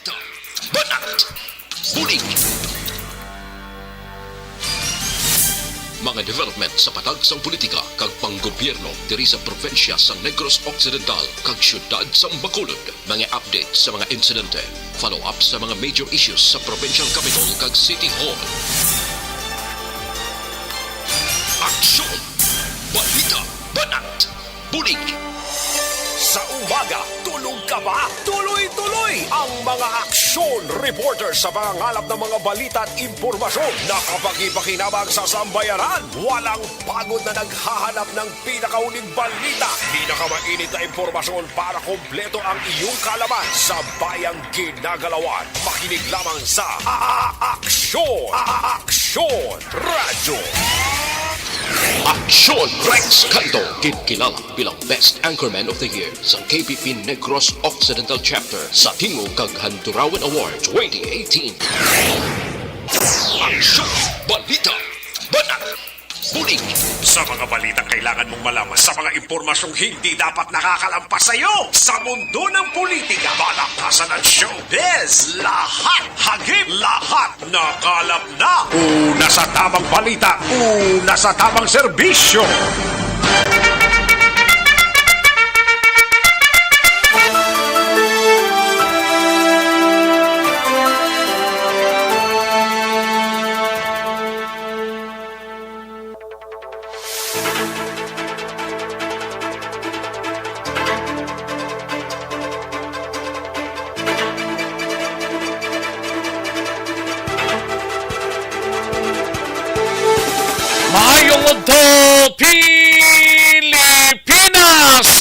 balita, banat, bulig. Mga development sa patagsang politika kag panggobyerno diri sa probinsya sa Negros Occidental kag syudad sa Bacolod. Mga update sa mga insidente, follow up sa mga major issues sa provincial capital kag City Hall. Aksyon! Balita! Banat! Bulig! Sa umaga, tulog ka ba? Tuloy-tuloy ang mga aksyon reporter sa pangangalap ng mga balita at impormasyon na kapag-ipakinabang sa sambayaran. Walang pagod na naghahanap ng pinakauling balita. Pinakamainit na impormasyon para kompleto ang iyong kalaman sa bayang ginagalawan. Makinig lamang sa Aksyon! Aksyon Radyo! Aksyon! Rex Canto, kilala bilang Best Anchorman of the Year sa KPP Negros Occidental Chapter sa Tingog kag Handurawan Award 2018. Aksyon! Balita! Banat! Bulig! Sa mga balitang kailangan mong malaman, sa mga impormasyong hindi dapat nakakalampas sa iyo, sa mundo ng politika, balakasan at showbiz, lahat hagip, lahat nakalap na. Una sa tamang balita, una sa tamang serbisyo. Maayong udto Pilipinas!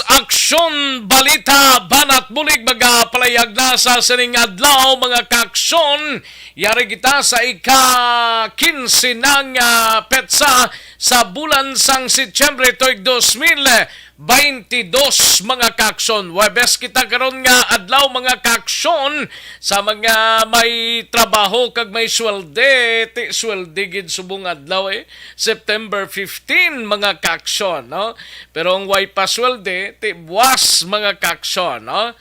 Aksyon, balita, banat bulig magapalayag na sa sining adlaw mga kaaksyon. Yari kita sa ika-15 ng petsa sa bulan sang Setyembre to'y 2022 mga kaaksyon. Webes kita karon nga adlaw mga kaaksyon sa mga may trabaho kag may swelde. Ti swelde gid subong adlaw September 15 mga kaaksyon, no? Pero ang way pa swelde ti buwas mga kaaksyon, no?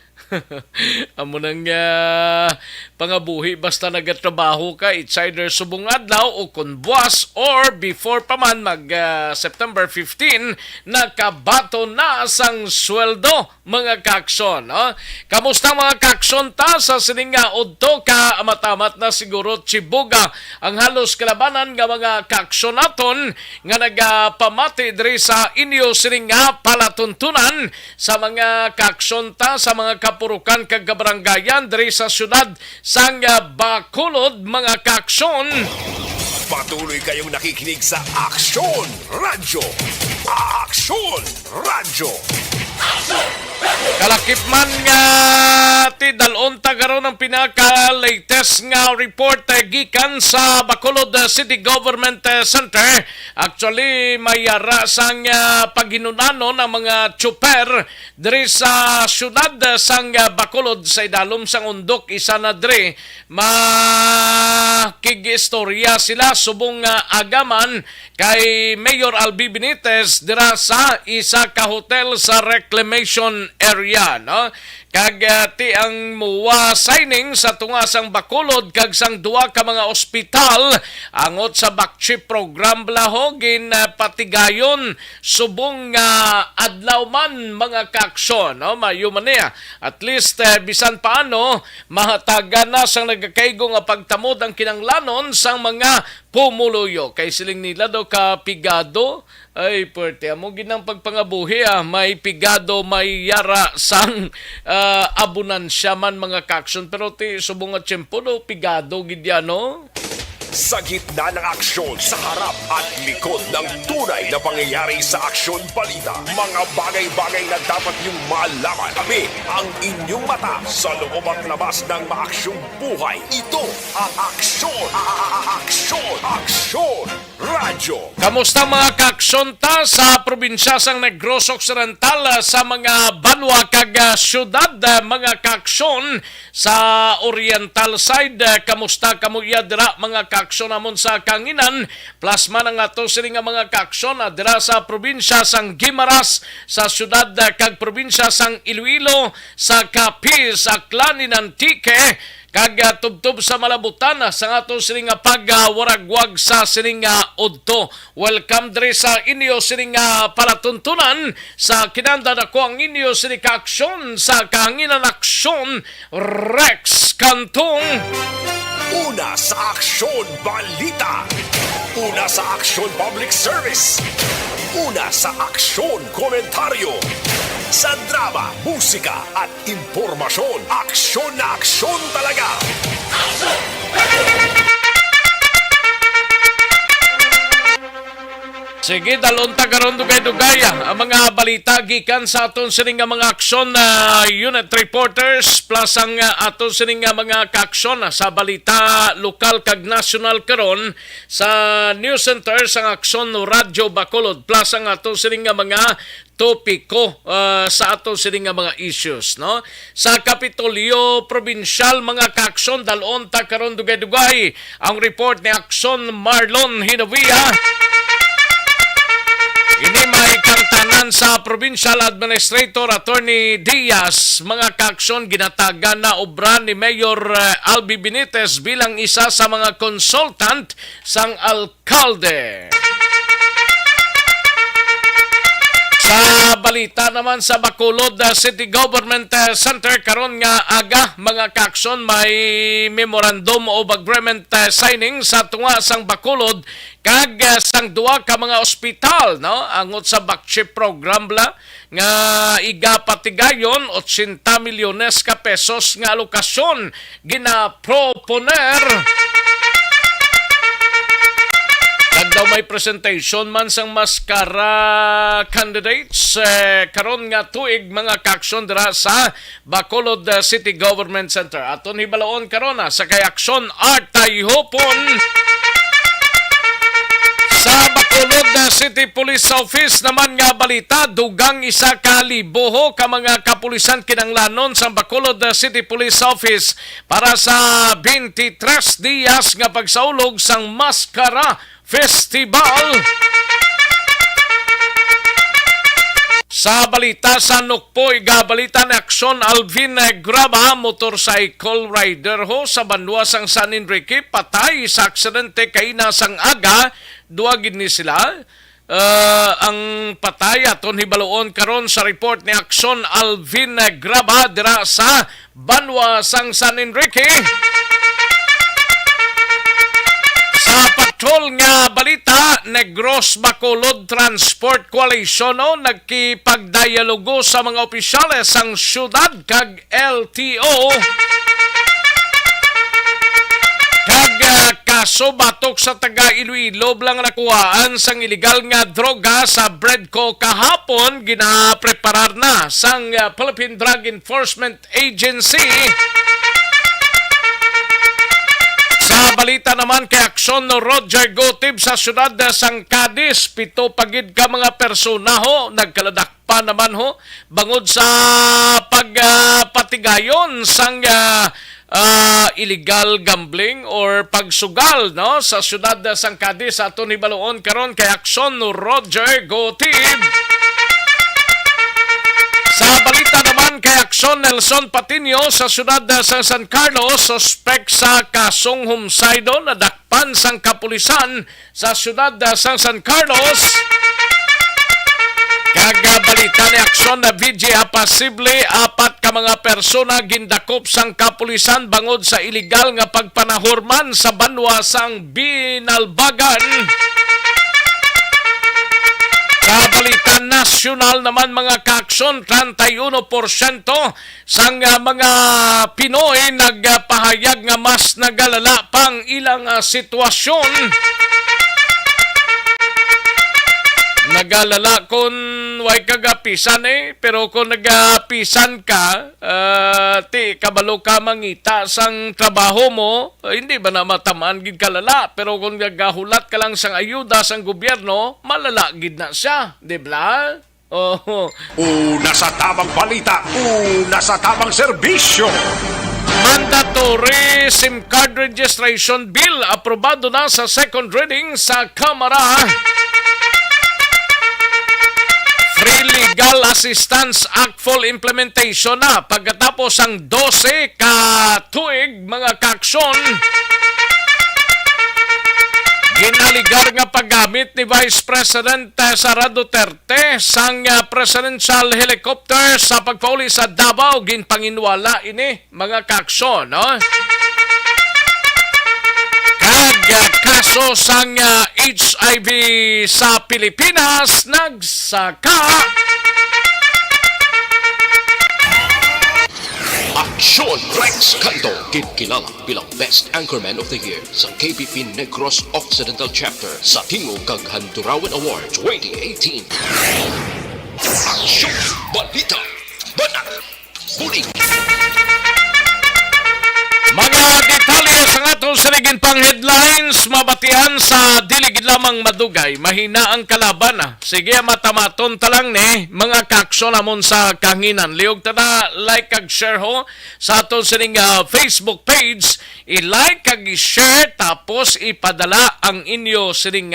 Amo nang pangabuhi basta nagatrabaho ka, it's either subong adlaw o kun buwas or before pa man mag September 15 nakabato na sang sweldo mga kaaksyon, no? Kamusta mga kaaksyon ta sa sininga udto ka amatamat na siguro Chibuga ang halos kalabanan nga mga kaaksyon naton nga nagapamati diri sa inyo sininga palatuntunan sa mga kaaksyon ta sa mga kapurukan kag kabaranggayan diri sa syudad sang Bacolod mga kaaksyon. Patuloy kayong nakikinig sa Aksyon Radyo. Aksyon Radyo. Kalakip man nga ti dalon tagaron ang pinaka-latest nga report gikan sa Bacolod City Government Center. Actually, may sang paghinunanon ng mga tsuper diri sa syudad sang Bacolod sa idalom sang undok isa na diri. Makigistorya sila subong agaman kay Mayor Albi Benitez dira sa isa ka hotel sa reclamation area, no? Kag ti ang muwa signing sa tungasang Bacolod kag sang duwa ka mga ospital angot sa Bakchip program blahogin patigayon subong adlaw man mga kaaksyon, no? Mayo man niya at least bisan paano mahatagan na sang nagakaygo nga pagtamod ang kinanglanon sang mga pumuluyo kay siling nila daw ka pigado. Ay, pwerte. Amo ginang pagpangabuhi, may pigado, may yara sang abunansya man mga kaaksyon. Pero ti subong at tiyempo do, pigado gidyano. Sa gitna ng aksyon, sa harap at likod ng tunay na pangyayari sa Aksyon Balita, mga bagay-bagay na dapat niyong malaman. Kami ang inyong mata sa loob at labas ng maaksyong buhay. Ito ang Aksyon! Aksyon! Aksyon! Radyo! Kamusta mga kaaksyon ta sa probinsya sang Negros Occidental sa mga banwa kag syudad mga kaaksyon sa oriental side? Kamusta kamuya dira mga kaaksyon namon sa Kanginan plasma na nga to sila nga mga kaaksyon dira sa probinsya sang Guimaras sa syudad kag probinsya sang Iloilo sa Capiz, Aklan, Antique kag tubtob sa malabutan sa ato sining nga pagwaragwag sa sining nga udto. Welcome diri sa inyo sining nga palatuntunan sa kinanda nako ang inyo sining ka-aksyon sa kahanginan aksyon Rex Cantong. Una sa Aksyon Balita. Una sa Aksyon Public Service. Una sa Aksyon Komentaryo. Sa drama, musika at impormasyon. Aksyon na aksyon talaga. Sige, dalon ta karon dugay-dugay ang mga balita gikan sa aton sining nga mga aksyon unit reporters plus ang aton sining nga mga kaaksyon sa balita lokal kag national karon sa news center sa aksyon Radyo Bacolod plus ang aton sining nga mga topiko sa aton sining nga mga issues, no? Sa Kapitolyo Provincial mga kaaksyon dalon ta karon dugay-dugay ang report ni Aksyon Marlon Hinavia. Ini may kantanan sa Provincial Administrator Attorney Diaz, mga kaaksyon ginatagan na obra ni Mayor Albi Benitez bilang isa sa mga consultant sang alkalde. Sa balita naman sa Bacolod City Government Center karon nga aga mga kaaksyon may memorandum of agreement signing sa tunga sang Bacolod kag sang duwa ka mga ospital, no, angot sa Bakchip program bla nga igapatigayon 80 milyones ka pesos nga alokasyon ginaproponer. Kag daw may presentation man sang maskara candidates karon nga tuig mga kaaksyon dira sa Bacolod City Government Center. Aton hibalaon karon sa kay Aksyon Art Tayhopon. Sa Bacolod City Police Office naman nga balita, dugang 1,000 ka mga kapulisan kinanglanon sa Bacolod City Police Office para sa 23 diyas nga pagsaulog sang Maskara Festival. Sa balita sa Nukpo, igabalita ni Aksyon Alvin Graba, motorcycle rider ho sa banwa sang San Enrique, patay sa aksidente kay nasang aga, duwagin ni sila. Ang patay aton hibaloon karon sa report ni Aksyon Alvin Graba dira sa banwa sang San Enrique. Sa patrol nga balita, Negros Bacolod Transport Coalition nagkipagdialogo sa mga opisyales sang syudad kag LTO. Kag kaso batok sa taga Iloilo lang nakuhaan sang illegal nga droga sa Bredco kahapon ginapreparar na sang Philippine Drug Enforcement Agency. Sa balita naman kay Aksyon Roger Gotib sa syudad sang Cadiz, 7 pagid ka mga persona ho nagkaladak pa naman ho bangod sa pagpatigayon sang illegal gambling or pagsugal, no, sa syudad sang Cadiz. Aton hibaloon karon kay Aksyon Roger Gotib. Sa balita naman kay Aksyon Nelson Patino sa syudad sa San Carlos, suspect sa kasong homicide na dakpan sang kapulisan sa syudad sa San Carlos. Kag balita ni Aksyon na VJ Apasible, 4 ka mga persona gindakop sang kapulisan bangod sa illegal nga pagpanahurman sa banwa sang Binalbagan. Sa balita nasyonal naman mga kaaksyon, 31% sang mga Pinoy nagpahayag nga mas nagalala pang ilang sitwasyon. Nagalala kung way kagapisan pero kung nagapisan ka, ti kabalo ka mangita sang trabaho mo, hindi ba na matamaan gid kalala, pero kung nagahulat ka lang sang ayuda sang gobyerno, malala gid na siya, di ba? Oh. Una sa tamang balita, una sa tamang serbisyo. Mandatory SIM card registration bill aprobado na sa second reading sa Kamara. Free Legal Assistance Act full implementation na pagkatapos ang 12 ka tuig mga kaaksyon. Ginaligar nga paggamit ni Vice President Sara Duterte sang presidential helicopter sa pagpauli sa Davao ginpanginwala ini mga kaaksyon, no? Kaso sang HIV sa Pilipinas nagsaka. Aksyon Rex Canto, kinilala bilang Best Anchorman of the Year sa KBP Negros Occidental Chapter sa Tingog kag Handurawan Award 2018. Aksyon Balita Banat Bulig. Mga detalye sa atong saligin pang headlines, mabatian sa diligid lamang madugay, mahina ang kalaban. Sige, matamaton talang ni mga kaaksyon namon sa kanginan. Liog ta na like kag share ho sa atong sining Facebook page. I-like kag i-share tapos ipadala ang inyo sining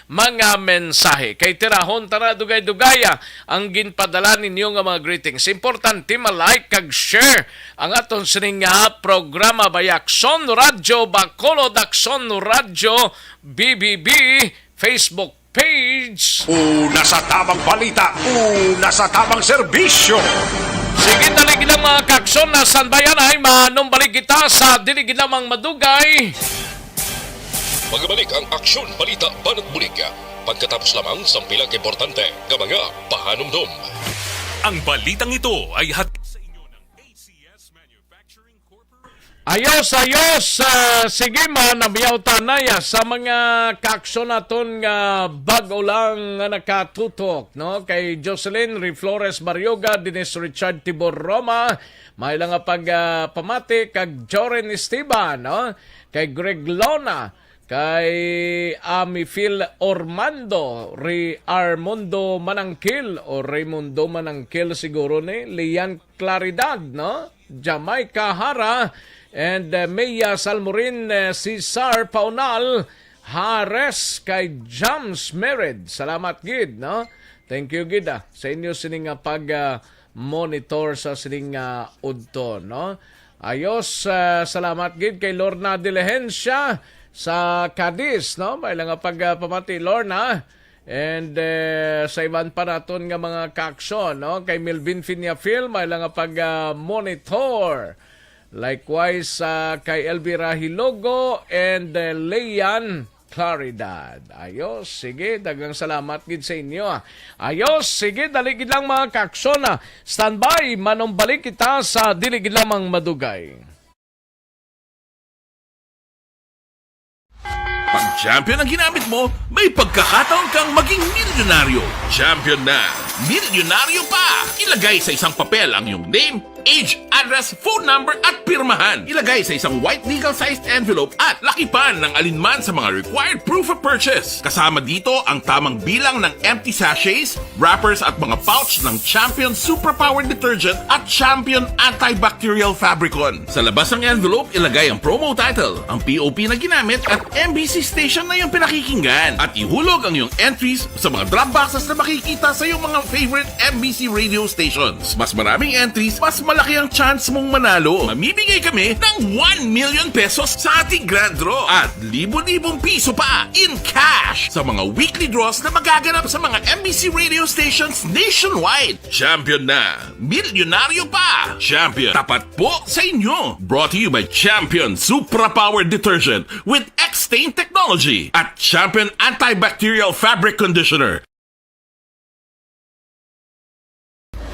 mga mensahe. Kay tirahon tara dugay-dugaya ang ginpadala ninyo nga mga greetings. Importante ma-like kag share ang atong sining programa Bayakson Radyo Bacolod, Akson Radyo BBB Facebook page. Una sa tamang balita, una sa tamang serbisyo. Sige, daligid lang mga kakson na sanbayan ay manumbalik kita sa diligid lamang madugay. Magbalik ang Aksyon Balita Banat Bulig pagkatapos lamang sa pilang importante nga mga pahanumdum. Ang balitang ito ay hatid sa inyo ng ACS Manufacturing Corporation. Ayos! Sige man, nabiyaw tanaya sa mga kakson naton nga bago lang nga nakatutok, no? Kay Jocelyn Riflores Baryoga, Dennis Richard Tibor Roma, may lang nga pamati kag Joren Esteban, no? Kay Greg Lona, kay Amifil Ormando, Armando Manangkil o Raimundo Manangkil siguro ni, Lian Claridad, no? Jamaica Hara, and Maya Salmorin, Cesar Paunal, Hares, kay Jams Mered. Salamat gid, no? Thank you gid sa inyo sining pag-monitor sa sining udto, no? Ayos, salamat gid kay Lorna Diligencia sa Cadiz, no? May lang pagpamati Lorna. And sa iban pa naton nga mga kaaksyon, no? Kay Melvin Finiafil, may lang pag-monitor. Likewise, kay Elvira Hilogo and Leian Claridad. Ayos, sige, dagang salamat gid sa inyo. Ayos, sige, daligid lang mga kaaksyon. Standby, manumbalik kita sa diligid lamang madugay. Pag champion ang ginamit mo, may pagkakataon kang maging milyonaryo. Champion na, milyonaryo pa! Ilagay sa isang papel ang iyong name, age, address, phone number at pirmahan. Ilagay sa isang white legal-sized envelope at lakipan ng alinman sa mga required proof of purchase. Kasama dito ang tamang bilang ng empty sachets, wrappers at mga pouch ng Champion Superpower Detergent at Champion Antibacterial Fabricon. Sa labas ng envelope, ilagay ang promo title, ang POP na ginamit at MBC station na yung pinakikinggan. At ihulog ang iyong entries sa mga drop boxes na makikita sa iyong mga favorite MBC radio stations. Mas maraming entries, mas malaki ang chance mong manalo. Mamimigay kami ng 1 million pesos sa ating grand draw at libo-libong piso pa in cash sa mga weekly draws na magaganap sa mga MBC radio stations nationwide. Champion na, milyonaryo pa. Champion, tapat po sa inyo. Brought to you by Champion Superpower Detergent with X-Stain Technology at Champion Antibacterial Fabric Conditioner.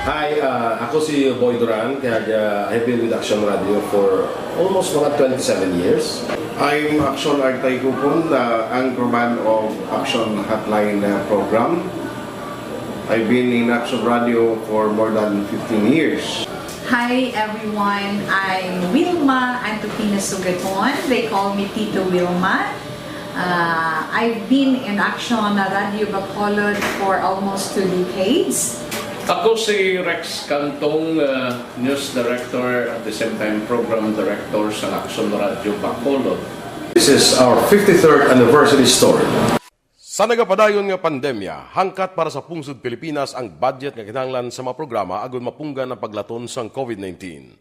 Hi, ako si Boy Duran, kaya I've been with Action Radio for almost mga 27 years. I'm Action Artay Kupon, anchorman of Action Hotline program. I've been in Action Radio for more than 15 years. Hi everyone, I'm Wilma Antopina Sugaton. They call me Tito Wilma. I've been in Action Radio Bacolod for almost 2 decades. Ako si Rex Cantong, News Director at the same time Program Director sa Akson Radio Bacolod. This is our 53rd anniversary story. Sa nagapadayon nga pandemya, hangkat para sa pungsod Pilipinas ang budget nga kinahanglan sa mga programa agon mapunggan ang paglaton sang COVID-19.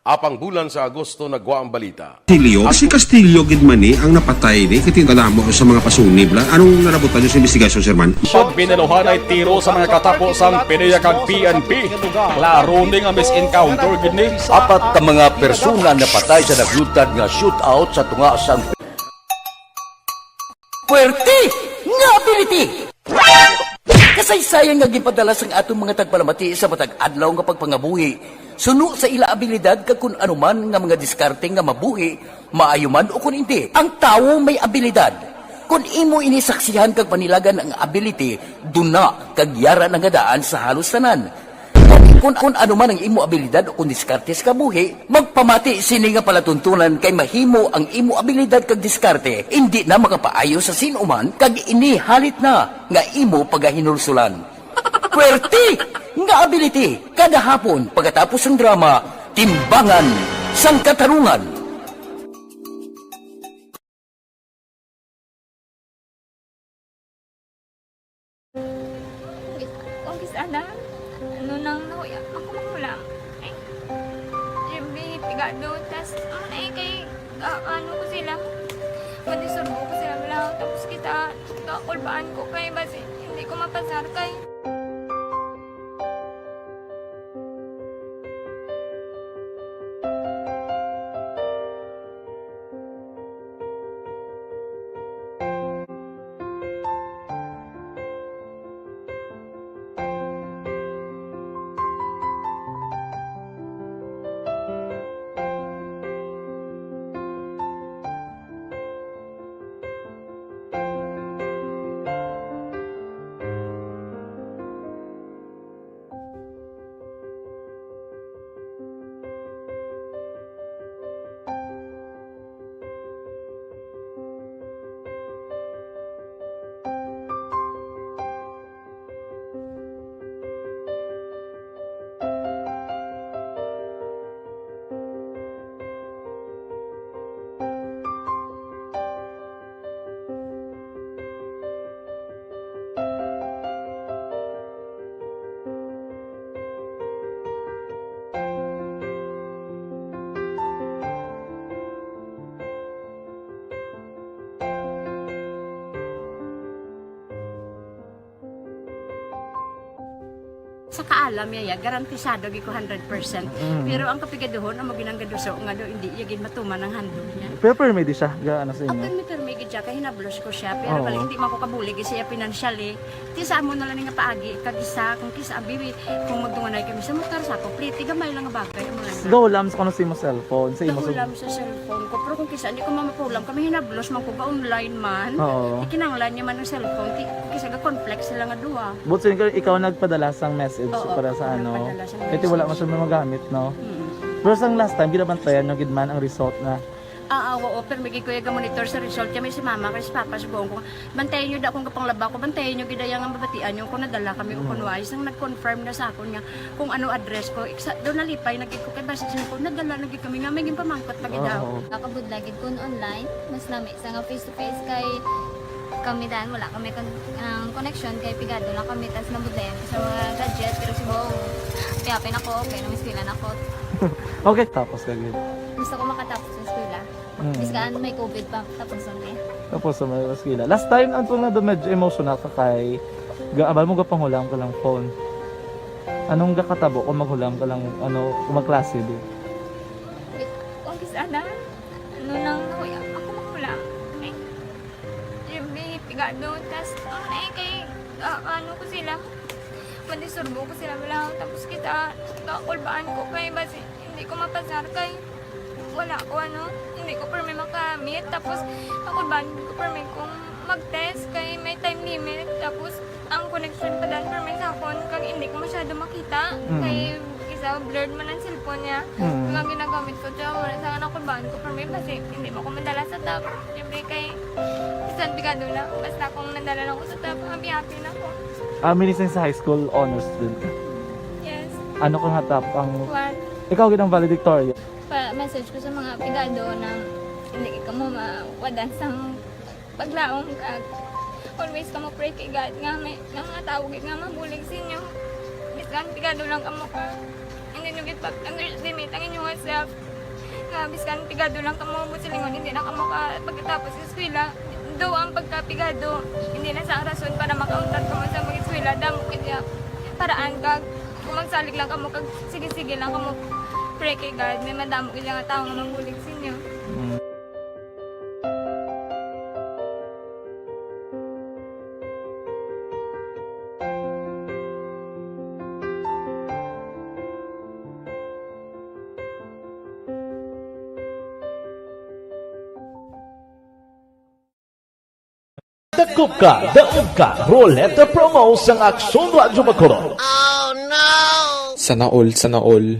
Apang bulan sa Agosto nagwa ang balita. Castillo, si Castillo gidmani ang napatay ni kitingkalamo sa mga pasunib la. Anong narabutan niyo sa investigasyon, Sir Man? Siyod binaluhan ay tiro sa mga katapos ang PNP kag PNP. Klaro ni nga misencounter gid ni. Apat ka mga persona na patay sa naglutad nga shootout sa tunga sang Puerte nga ability. Kasaysayan nga gipadala sang atong mga tagpalamati sa matag adlaw nga pagpangabuhi. Suno sa ila abilidad kag kun anuman nga mga diskarte nga mabuhi, maayo man o kun hindi. Ang tawo may abilidad. Kung imo inisaksihan kag panilagan ang ability, duna kag yara nga daan sa halos tanan. Kung anuman ang imo abilidad o kun diskarte sa kabuhi, magpamati sini nga palatuntunan kay mahimo ang imo abilidad kag diskarte, hindi na makapaayo sa sinuman kag ini halit na nga imo pagahinulsulan. Puwerte nga ability kada hapon pagkatapos ng drama Timbangan sang Katarungan. Kung sana, ano nang nahuya, ako mahulang. Ay, siyempre, pigado, tas, kay, ano ko sila, madisurbo ko sila lang, tapos kita, kakulbaan ko kay, basi, hindi ko mapasar kay. Sa kaalam yaya, garantisado gi ko 100%. Pero ang kapigaduhon, ang maginanggaduso, nga do, hindi yagin matuman ang handog niya. Pero permedi siya gaano sa inyo. Ang permigid siya, kaya hinablos ko siya. Pero bali, hindi man ko kabulig siya financially. Tisa mo na lang nga paagi, kagisa, kung kisa ang bibi, kung magdunganay kami sa motor sa ako, plate, gamay lang nga bagay. Gawlam sa kanong sa imo cellphone. Sa imo Gahulam sa cellphone ko. Pero kung kisa, hindi ko mamapulam. Kami hinablos, man ko ba online man. Oo. Ikinanglan niya man ang cellphone. Kisa ga complex sila nga duwa. But ikaw nagpadala sang message para sa ano. nagpadala siya ng Kasi wala message. man siya magamit, no? Pero sang last time, ginabantayan nyo gidman ang result na. Oo, pero may kuya monitor sa result kami si mama kasi papa sa buong ko. Bantayan nyo da kung kapanglaba ko, bantayan nyo gidayang ang babatian nyo kung nadala kami o kung wais. Ang nag-confirm na sa akin nga kung ano address ko. Doon nalipay, nagig ko kay basis ko, nadala nagig kami nga, may pamangkot pag daw. Kakabudlagid kun online, mas lami sa nga face-to-face kay kami dahil wala kami connection kay pigado lang kami tas nabudlayan sa mga gadget pero si buong piyapin ako, okay, namiskilan ako. Okay, tapos kagid. Gusto ko makatapos sa eskwela. Biskaan may COVID pa, tapos kami. Tapos sa may maskila. Last time, ang na do medyo emotional ka kay gaabal mo gapanghulam ka lang phone. Anong gakatabo kung maghulam ka lang, ano, kung magklase di? Wait, kung sana, ano nang nahuya, ako mahulang. Ay, siyempre, pigado, tas, kay, ano ko sila, madisurbo ko sila lang, tapos kita, kakulbaan ko kay, basi, hindi ko mapasar kay, wala ko hindi ko permi makamit, tapos kakulbaan ko permi kung mag-test kay may time limit, tapos ang connection pa dan permi sa akon, kag hindi ko masyado makita, kay isa blurred man ang cellphone niya, mga ginagamit ko siya, wala sa kakulbaan ko permi, kasi hindi mo ko madala sa tab, siyempre kay isang bigado lang, basta kung nadala lang ko sa tab, happy na ako. Minising sa high school honors student. Yes. Ano kang hatap ang... What? Ikaw ginang valedictorian. Pa-message ko sa mga pigado na hindi ka mo mawadan sa paglaong kag always kamo pray kay God nga may nga mga tao gid nga mabulig sa inyo. Biskan pigado lang kamo ko. Hindi nyo gid pag-underestimate ang inyong self. Nga biskan pigado lang kamo mo silingon hindi na kamo ka pagkatapos sa eskwela. Do ang pagkapigado hindi na sa rason para makauntat kamo sa mga eskwela damo kaya paraan kag kung magsalig lang kamo kag sige-sige lang kamo pray kay God may madamo gid nga tao nga mabulig sa inyo. Dakop ka, daog ka, Roleta Promo sang Aksyon Radyo Bacolod. Sana all.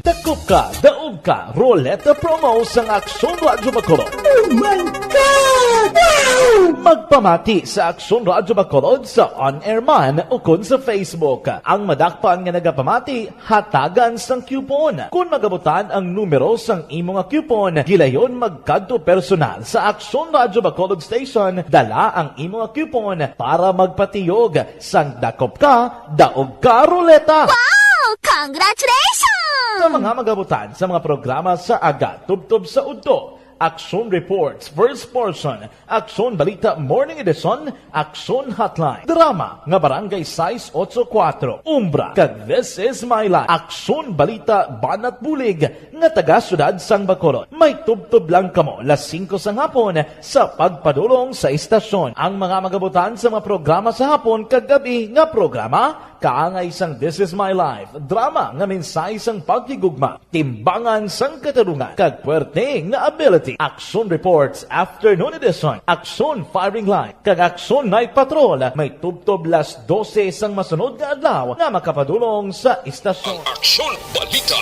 Dakop ka, daog ka, Roleta Promo sang Aksyon Radyo Bacolod. Oh my God! Wow! Magpamati sa Aksyon Radyo Bacolod sa on-air man o kun sa Facebook. Ang madakpan nga nagapamati, hatagan sang coupon. Kung magabutan ang numero sang imo nga coupon, gilayon magkadto personal sa Aksyon Radyo Bacolod Station, dala ang imo nga coupon para magpatiyog sang dakop ka, daog ka, Roleta. Wow! Congratulations! Sa mga magabutan sa mga programa sa Aga Tubtob sa Udto, Aksyon Reports First Portion, Aksyon Balita Morning Edition, Aksyon Hotline, Drama nga Barangay 684, Umbra, kag This Is My Life, Aksyon Balita Banat Bulig nga taga Syudad Sang Bacolod. May tubtob lang kamo las 5 sa hapon sa pagpadulong sa istasyon. Ang mga magabutan sa mga programa sa hapon kag gabi nga programa kaangay sang This Is My Life, drama nga mensahe sang pagtigugma, timbangan sang katarungan, kag puwerte nga ability. Aksyon Reports Afternoon Edition, Aksyon Firing Line, kag Aksyon Night Patrol. May tubtob las 12 sang masunod nga adlaw nga makapadulong sa istasyon. Aksyon Balita,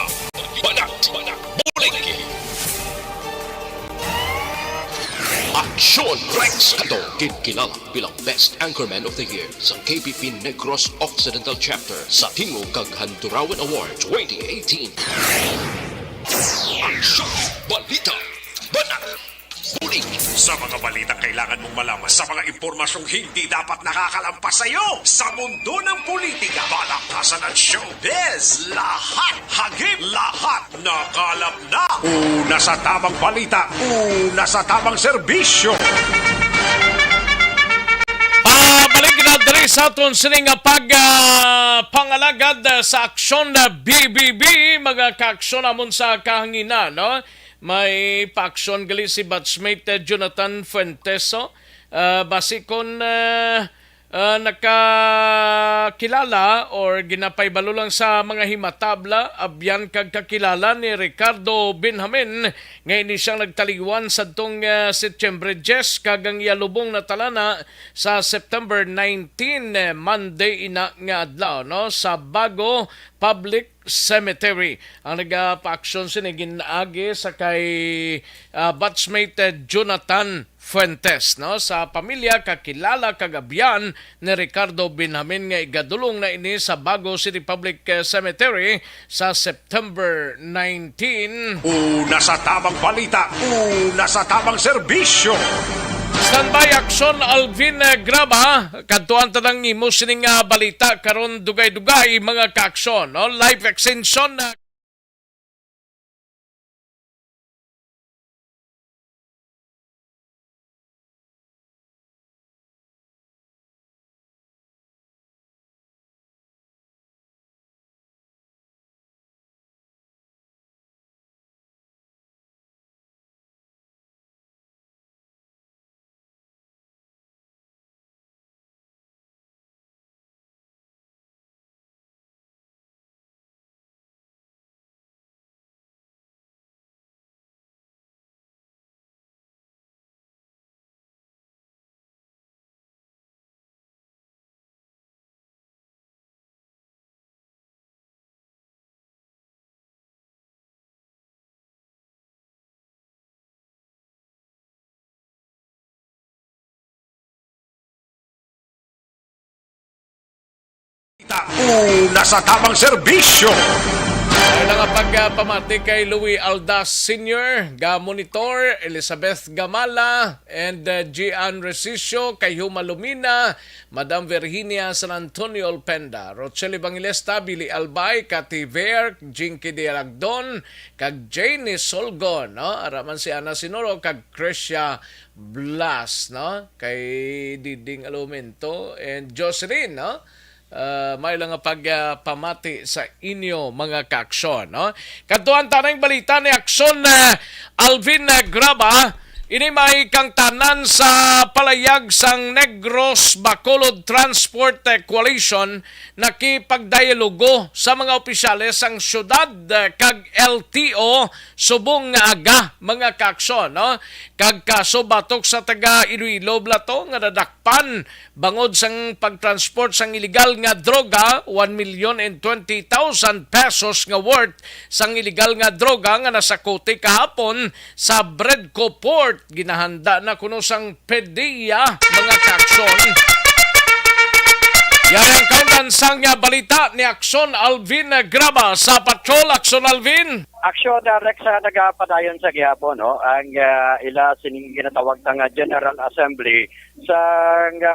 Banat, Bulig. Aksyon Rex Kato, kilala bilang Best Anchorman of the Year sa KPP Negros Occidental Chapter sa Tingog kag Handurawan Award 2018. Aksyon Balita, Banat, Bulig. Sa mga balitang kailangan mong malaman, sa mga impormasyong hindi dapat nakakalampas sa iyo, sa mundo ng politika, balakasan at showbiz, lahat, hagip, lahat, nakalap na. Una sa tamang balita, una sa tamang serbisyo. Balik na diri sa aton sining pangalagad sa aksyon na BBB, mga kaaksyon namon sa kahanginan, no? May pa-aksyon gali si batchmate Jonathan Fuenteso. Basikon nakakilala or ginapay lang sa mga himatabla abyan kag kakilala ni Ricardo Benjamin nga ini siyang nagtaliwan sa tong September 10 kag ang ialubong na talana sa September 19 Monday ina nga adlaw, no, sa Bago Public Cemetery. Ang nagpa-aksyon siniginaagi sa kay batchmate Jonathan Fuentes, no, sa pamilya kakilala kagabyan ni Ricardo Benjamin nga igadulong na ini sa Bago City Public Cemetery sa September 19. Una sa tamang balita, una sa tamang serbisyo. Standby aksyon Alvin Graba, kadtuan tanang nimo sining balita karon dugay-dugay mga kaaksyon, no, live extension na una sa tamang serbisyo. May nga pagpamati kay Louis Aldas Sr., Ga-Monitor, Elizabeth Gamala, and Gian Resicio, kay Huma Lumina, Madam Virginia San Antonio Alpenda, Rochelle Evangelista, Billy Albay, Cathy Ver, Jinky Diaragdon, kag Janie Solgon, no? Araman si Ana Sinoro, kag Crescia Blas, no? Kay Diding Alumento, and Jocelyn, no? May lang nga pagpamati sa inyo mga kaaksyon. No? Kaduan tanang balita ni aksyon na Alvin Graba, ini may kang tanan sa palayag sang Negros Bacolod Transport Coalition nakipagdialogo sa mga opisyales sang syudad kag LTO subong nga aga mga kaaksyon. No? Kag kaso batok sa taga Iloilo Blato nga nadakpan bangod sang pagtransport sang illegal nga droga, 1,020,000 pesos nga worth sang illegal nga droga nga nasakuti kahapon sa Bredco Port. Ginahanda na kuno sang PDEA mga kaakson. Yan ang kaundan sang balita ni Aksyon Alvin Graba sa Patrol. Aksyon Alvin. Aksyon Rex sa nagapadayon sa gihapon, no? Ang ila sining ginatawag nga General Assembly sa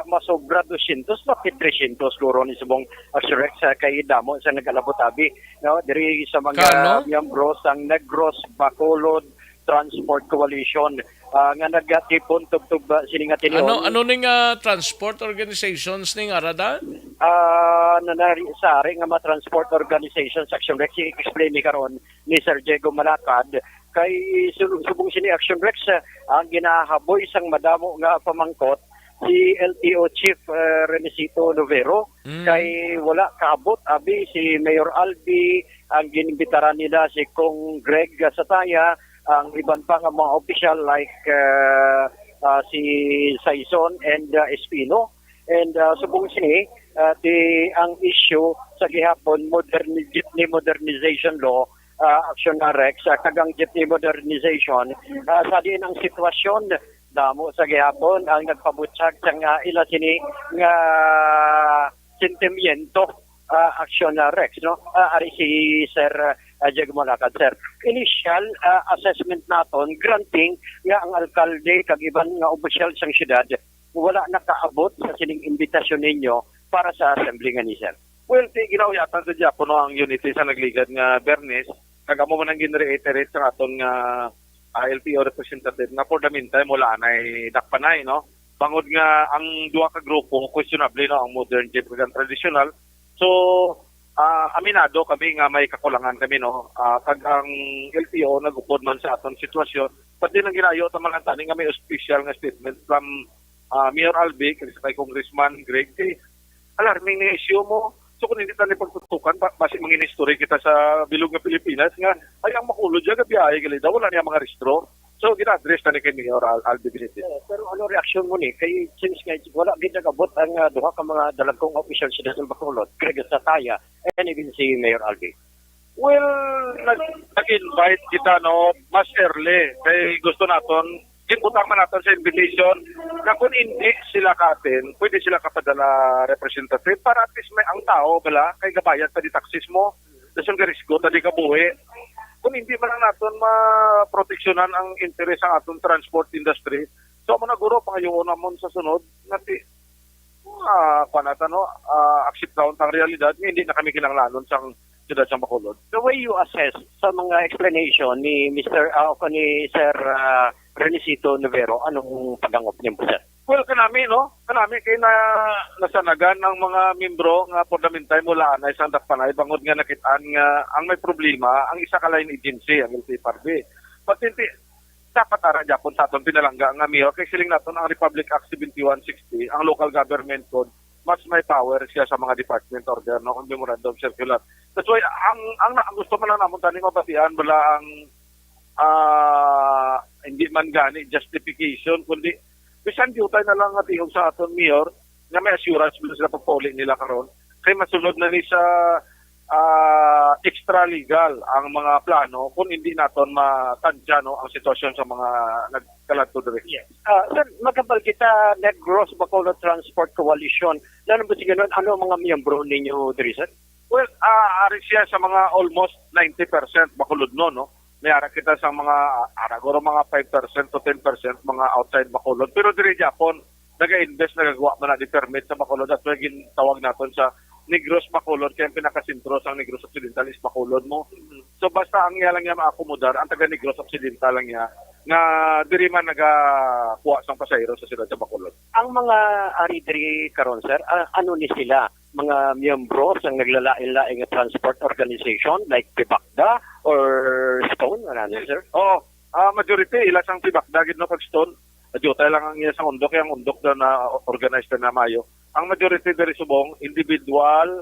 masobra 200 bakit 300 luro ni subong Aksyon Rex kay damo sa nagalabot-abi, no? Diri sa mga miyembro sang Negros Bacolod Transport Coalition nga nagatipon tubtub sining atinion. Ano ning transport organizations ning arada? Nanari sari nga ma-transport organizations Action Rex explain ni karon ni Sir Diego Malacad kay subong sini Action Rex ang ginahaboy sang madamo nga pamangkot si LTO Chief Renisito Novero kay wala kaabot abi si Mayor Albi, ang ginibitaran nila si Kong Greg Sataya, ang iban pa nga mga official like si Saison and Espino. And subong sini ang issue sa gihapon jeepney modernization law, Action Rex kagang jeepney modernization sa diin ang sitwasyon damo sa gihapon ang nagpabutyag sa ila sini nga sentimiento, Action Rex, no? Ari si Sir Diego Malacad, sir. Initial assessment naton granting nga ang alkalde kag iban nga opisyal sang syudad wala nakaabot sa sining imbitasyon ninyo para sa assembly nga ni sir. Well, ginawayatan sa Japon ang unity sa nagligad nga Bernes, kag amo man ang gin-reiterate sa aton nga LTO representative na for the meantime wala nay dakpanay, no? Bangod nga ang duha ka grupo questionable, no, ang modern jeep ug traditional. So aminado kami nga may kakulangan kami, no, kag ang LTO nagupod man sa aton sitwasyon, pati nang ginayo ta man tani nga may official nga statement from Mayor Albi kay Congressman Greg kay alarming na issue mo. So kung hindi tayo pagtutukan, basi mangin history kita sa bilog nga Pilipinas nga ay ang makulod dyan gabiyahe gali daw wala niya mga restro. So gina-address na ni kay Mayor Albi Benitez. Pero ano reaksyon mo ni kay since nga wala gid nagabot ang duha ka mga dalagkong official sa Dasal Bacolod, Greg Sataya and even si Mayor Albi? Well, nag-invite kita, no, mas early kay gusto naton ibutang man natin sa invitation na kung hindi sila katin, pwede sila kapadala representative para at least may ang tao, bala, kay gabayad pa di taxis mo, dasyon ka risko, tadi ka buhi. Kung hindi man natin maproteksyonan ang interes ng atong transport industry, so mo na guro, pangayungon namon sa sunod, nati, accept down ang realidad, hindi na kami kinanglanon sa siyudad sa Bacolod. The way you assess sa mga explanation ni Mr. ni Sir Renisito Novero, anong pagangop niyo po, sir? Well, kanami, no? Kanami kay nasanagan ng mga membro nga for the meantime mula na isang dakpanay bangod nga nakitaan nga ang may problema ang isa ka line agency, ang LTFRB. But hindi dapat ara Japon sa aton pinalangga nga mayor kay siling naton ang Republic Act 7160, ang local government code, mas may power siya sa mga department order, no, kung memorandum circular. That's why ang gusto man lang namon tani mabatian wala ang hindi man gani justification kundi bisan diutay na lang at ihog sa aton mayor nga may assurance bila sila pagpauli nila karon kay masunod na ni sa extra legal ang mga plano kung hindi naton matadya, no, ang sitwasyon sa mga nagkaladto diri. Yes. Sir, magkabal kita Negros Bacolod Transport Coalition. Lalo ba siya ano mga miyembro ninyo diri, sir? Well, ari siya sa mga almost 90% Bacolod no. May ara kita sa mga aragoro mga 5% to 10% mga outside Bacolod. Pero diri Japon, naga-invest nagagawa man na di permit sa Bacolod at maging tawag naton sa Negros Bacolod kaya ang pinakasentro sa Negros Occidental is Bacolod mo. So basta ang iya lang niya maakomodar, ang taga Negros Occidental lang niya nga diri man nagakuha sang pasahero sa siyudad sa Bacolod. Ang mga ari diri karon sir, ano ni sila? Mga miyembro sa naglalain-laing nga transport organization like Pibakda or Stone, ano sir? Oo, majority ila sang Pibakda gid no kag Stone. Adjutay lang ang iya sang undok, yung undok na organized na mayo. Ang majority diri subong individual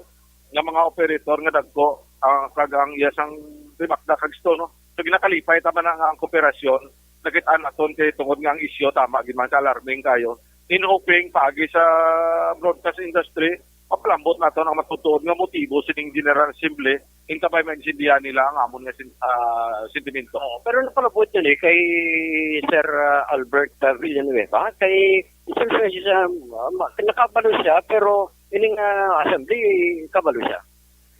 nga mga operator nga dagko kag ang iya sang Pibakda kag Stone no. So ginakalipay tama na nga ang kooperasyon nagitan aton kay tungod nga ang isyu tama gid man sa alarming kayo. In hoping paagi sa broadcast industry mapalambot nato ang matutuod nga motibo sining General Assembly intabay maintindihan nila ang amon nga sentimento. Pero napalabot yun kay Sir Albert Villanueva, kay Sir Francis, nakabalo siya, pero ining assembly, kabalo siya.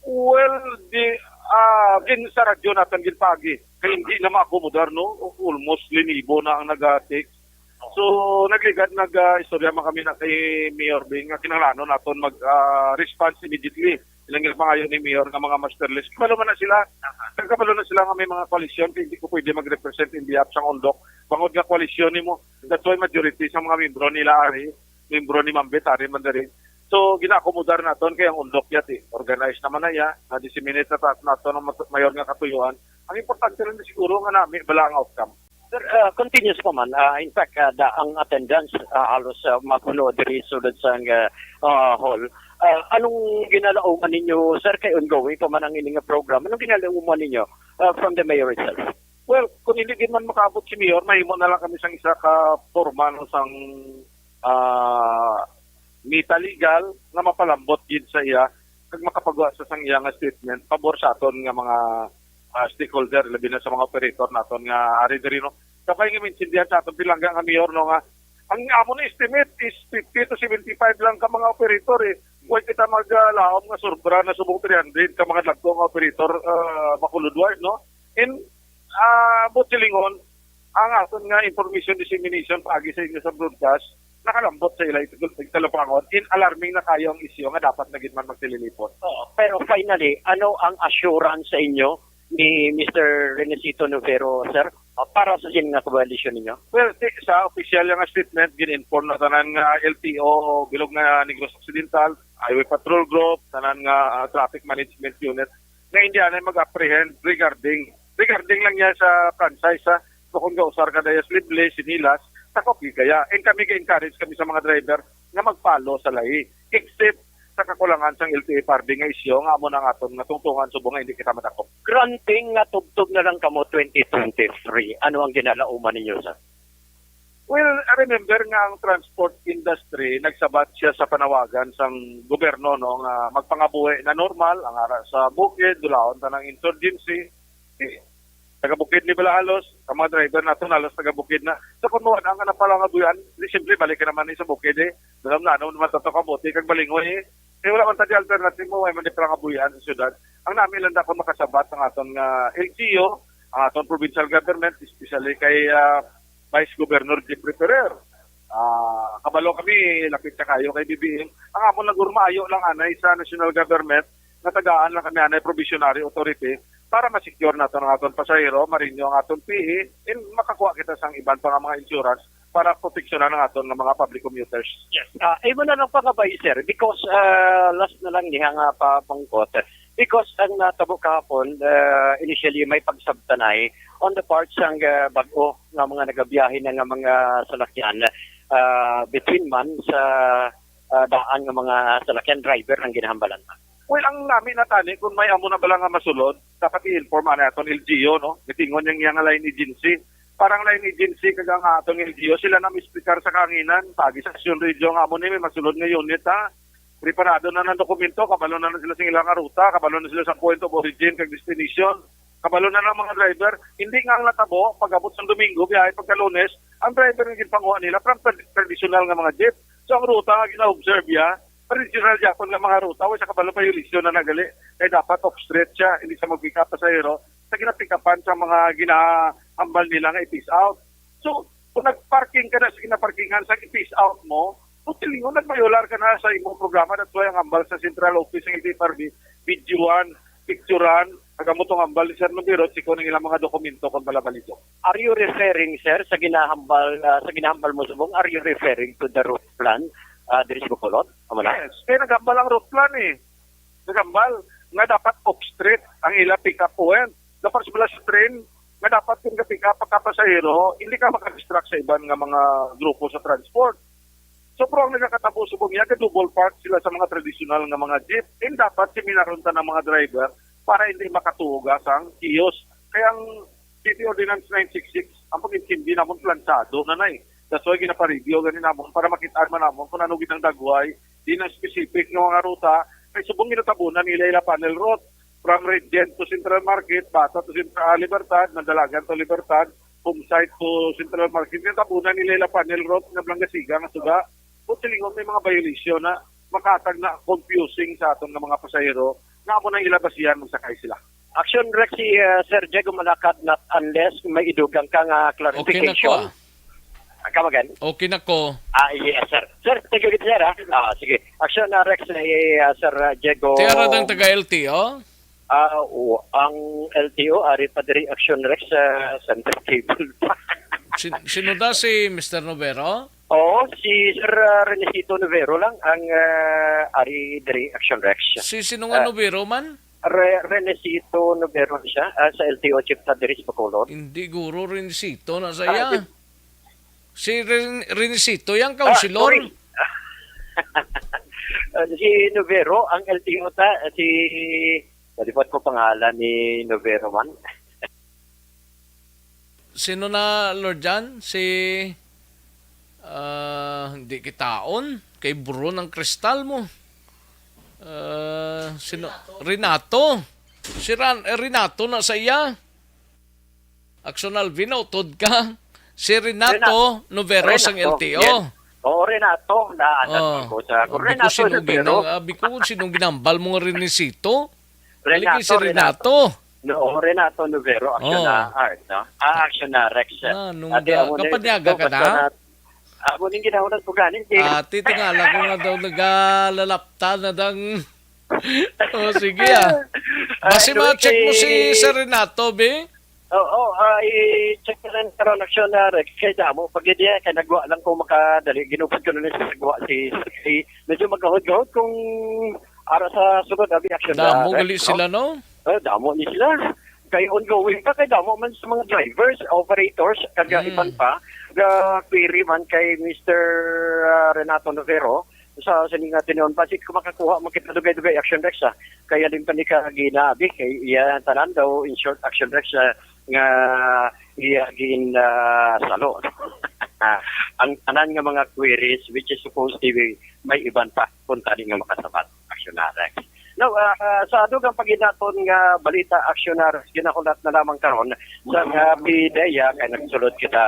Well, sa radyo natin ginpagi, kaya hindi na maakomodar, no? Almost linibo na ang nag-take. So, nagligad, nag-istorya man kami na kay Mayor Bing, nga kinalano natin mag-response immediately. Ilang pangayon ni Mayor nga mga master list. Kabalo man na sila. Nagkabalo na sila nga may mga koalisyon, kaya hindi ko pwede mag-represent in behalf sa undok. Bangod nga koalisyon ni mo. That's why majority sa mga membro nila ari, membro ni Mambet, ari man dari. So, ginakomodar natin kaya ang undok yati. Organized naman na ya, na-disseminate na natin ang mayor nga katuyuan. Ang importante rin siguro nga namin, bala ang outcome. Sir, continuous pa man. In fact, ang attendance halos mapuno diri sulod sa hall. Anong ginalauman ninyo, sir, kay ongoing pa man ang ining program? Anong ginalauman ninyo from the mayor itself? Well, kung hindi man makabot si Mayor, mahimo na lang kami sang isa ka forma no sang mita legal na mapalambot gid sa iya kag makapagawa sa sang iya nga statement pabor sa aton nga mga stakeholder labi na sa mga operator naton nga ari diri no. Kapay nga maintindihan sa aton bilangga nga Mayor no nga ang amo na estimate is 50 to 75 lang ka mga operator Huwag kita mag-laom nga sobra na subong 300 ka mga dagkong operator makuludward no. And butilingon ang aton nga information dissemination paagi sa inyo sa broadcast nakalambot sa ila ito talapangon in alarming na kayo ang isyu nga dapat na gid man magtililipot. Pero finally, ano ang assurance sa inyo ni Mr. Renesito Novero, sir, para sa sin nga coalition ninyo? Well, sa official nga statement, gin-inform na tanan nga LTO, bilog nga Negros Occidental, Highway Patrol Group, tanan nga Traffic Management Unit, na hindi na mag-apprehend regarding lang niya sa franchise, so kung gausar ka daya Slible, Sinilas, takopi kaya. And kami ka-encourage kami sa mga driver na mag-follow sa lahi. Except sa kakulangan sang LTO pardi nga isyo nga amo na nga aton nga tungtungan subong nga hindi kita matakop. Granting nga tubtog na lang kamo 2023. Ano ang ginalauman ninyo, sir? Well, I remember nga ang transport industry nagsabat siya sa panawagan sang gobyerno no nga magpangabuhi na normal ang ara sa bukid dulaon tanang insurgency. Taga-bukid ni bala halos, ang mga driver natin halos taga-bukid na. So kung mo ang napalangabuyan, simple balik ka naman sa bukid Dalam na ano naman tato kabuti kag balingoy wala man tadi alternative mo ay man palangabuyan sa syudad. Ang namin lang dakon makasabat ang aton nga LGU, ang aton provincial government, especially kay Vice Governor Jeffrey Ferrer. Kabalo kami lapit ka kayo kay BBM. Ang amon nagurmaayo lang anay sa national government na tagaan lang kami anay provisionary authority para ma-secure natin ang aton pasahero, marinyo ang aton PE, and makakuha kita sang iban pa nga mga insurance para proteksyonan ang aton ng mga public commuters. Yes. Mo na lang pangabay, sir, because last na lang niya nga papangkot. Because ang natabo kahapon, initially may pagsabtanay on the parts ng bago nga mga nagabiyahe na nga mga salakyan between man sa daan ng mga salakyan driver ng ginahambalan. Well, ang namin natani, kung may amo na bala nga masulod, dapat i-inform na aton LGU, no? Gitingon yung line agency. Parang line agency kagang atong LGU, sila na mispikar sa kanginan, pagi sa Action Radio nga amo ni may masulod nga unit, ha? Preparado na ng dokumento, kabalo na sila sa ilang ruta, kabalo na sila sa point of origin kag destination, kabalo na ng mga driver. Hindi nga ang natabo, pag-abot sa Domingo, biyahe pagka-Lunes, ang driver nga ginpanguha nila from traditional nga mga jeep. So ang ruta nga gina-observe ya, original Japon nga mga ruta, sa kabalo pa yung lisyon na nagali, kaya dapat off-street siya, hindi siya mag-pick up pasahero, sa ginapikapan sa mga ginahambal nila nga i-peace out. So, kung nag-parking ka na sa ginaparkingan, sa i-peace out mo, tilingon, nagmayolar ka na sa imong programa, that's why ang hambal sa central office ng LTFRB, videoan, picturean, agamutong hambal ni Sir Nubiro, siko ng ilang mga dokumento kung malabalito. Are you referring, sir, sa ginahambal mo subong, are you referring to the route plan, Diri sa Bacolod? Yes, kaya naghambal ang route plan eh. Naghambal nga dapat off-street ang ila pick-up point. Dapat sa train, nga dapat yung pick-up pagkapasahero, hindi ka makadistract sa ibang nga mga grupo sa transport. So, pero ang nagkakatabo subong niya, double park sila sa mga traditional nga mga jeep. And dapat siminarunta ng mga driver para hindi makatugas ang kiosk. Kaya ang City Ordinance 966, ang pag-intindi namon plansado na That's why ginapareview ganin namon para makitaan man namon kung ano ginang dagway, di na specific ng mga ruta. Kaya subong ginatabunan nila ila panel route from Regent to Central Market, Bata to Libertad, Nadalagan to Libertad, home site to Central Market. Ginatabunan nila ila panel route na Blangasiga nga suga. Kung silingon may mga violation na makatag na confusing sa atong ng mga pasahero na mo nang ilabas yan magsakay sila. Action Rex si Sir Diego Malacad not unless may idugang kang clarification. Okay na ko. Come again? Okay na ko. Yes, sir. Sir, thank you, sir. Sige. Action Rex ni Sir Diego. Tiyara ng taga-LTO? Ang LTO, ari pa diri Action Rex sa center table. Sino da si Mr. Novero? Oo, si Sir Renesito Novero lang ang ari diri Action Rex. Si sino nga Novero man? Renesito Novero siya sa LTO chief sa diri sa Bacolod. Hindi guro Renesito na saya. Si Renesito yang kausilor. Si Novero ang LTO si nalipat ko pangalan ni Novero man. Sino na Lord Jan? Si hindi kitaon kay buro ng kristal mo. Sino? Renato. Si Renato na sa iya. Aksonal vinotod ka. Si Renato Novero sang LTO. Yes. Renato na ko sa Renato Novero. Abi ko sinong ginambal mo nga Renesito? Si Renato. No, Renato Novero, Action na Art, no? Action na Rex. Kapanyaga ka na? Ako din ginahunan po ganin. Titingala ko nga daw nagalalapta na dang... sige Basi ma-check mo si Sir Renato, be? I-check ko rin karoon Action na Rex. Kaya damo, pag hindi kaya nagwa lang kung makadali. Ginupad ko na sa nagwa si medyo magkahod-gahod kung ara sa sunod abi Action na Rex. Damo gali sila, no? Damo ni sila. Kaya ongoing pa, kaya damo man sa mga drivers, operators, kagaiban pa, query man kay Mr. Renato Novero, sa sininga tinuon pa, kung makakuha, makitadugay-dugay Action Rex, kaya din pa ni kaginabi, kay iya tanan daw, in short, Action Rex, nga iya gin salo. Ang tanan nga mga queries, which is supposed to be, may iban pa, kung tani nga makasabat, Action Rex. Now, sa adugang paginaton nga balita aksyonar, ginakulat na lamang karon sa PIDEA, kaya nagsulod kita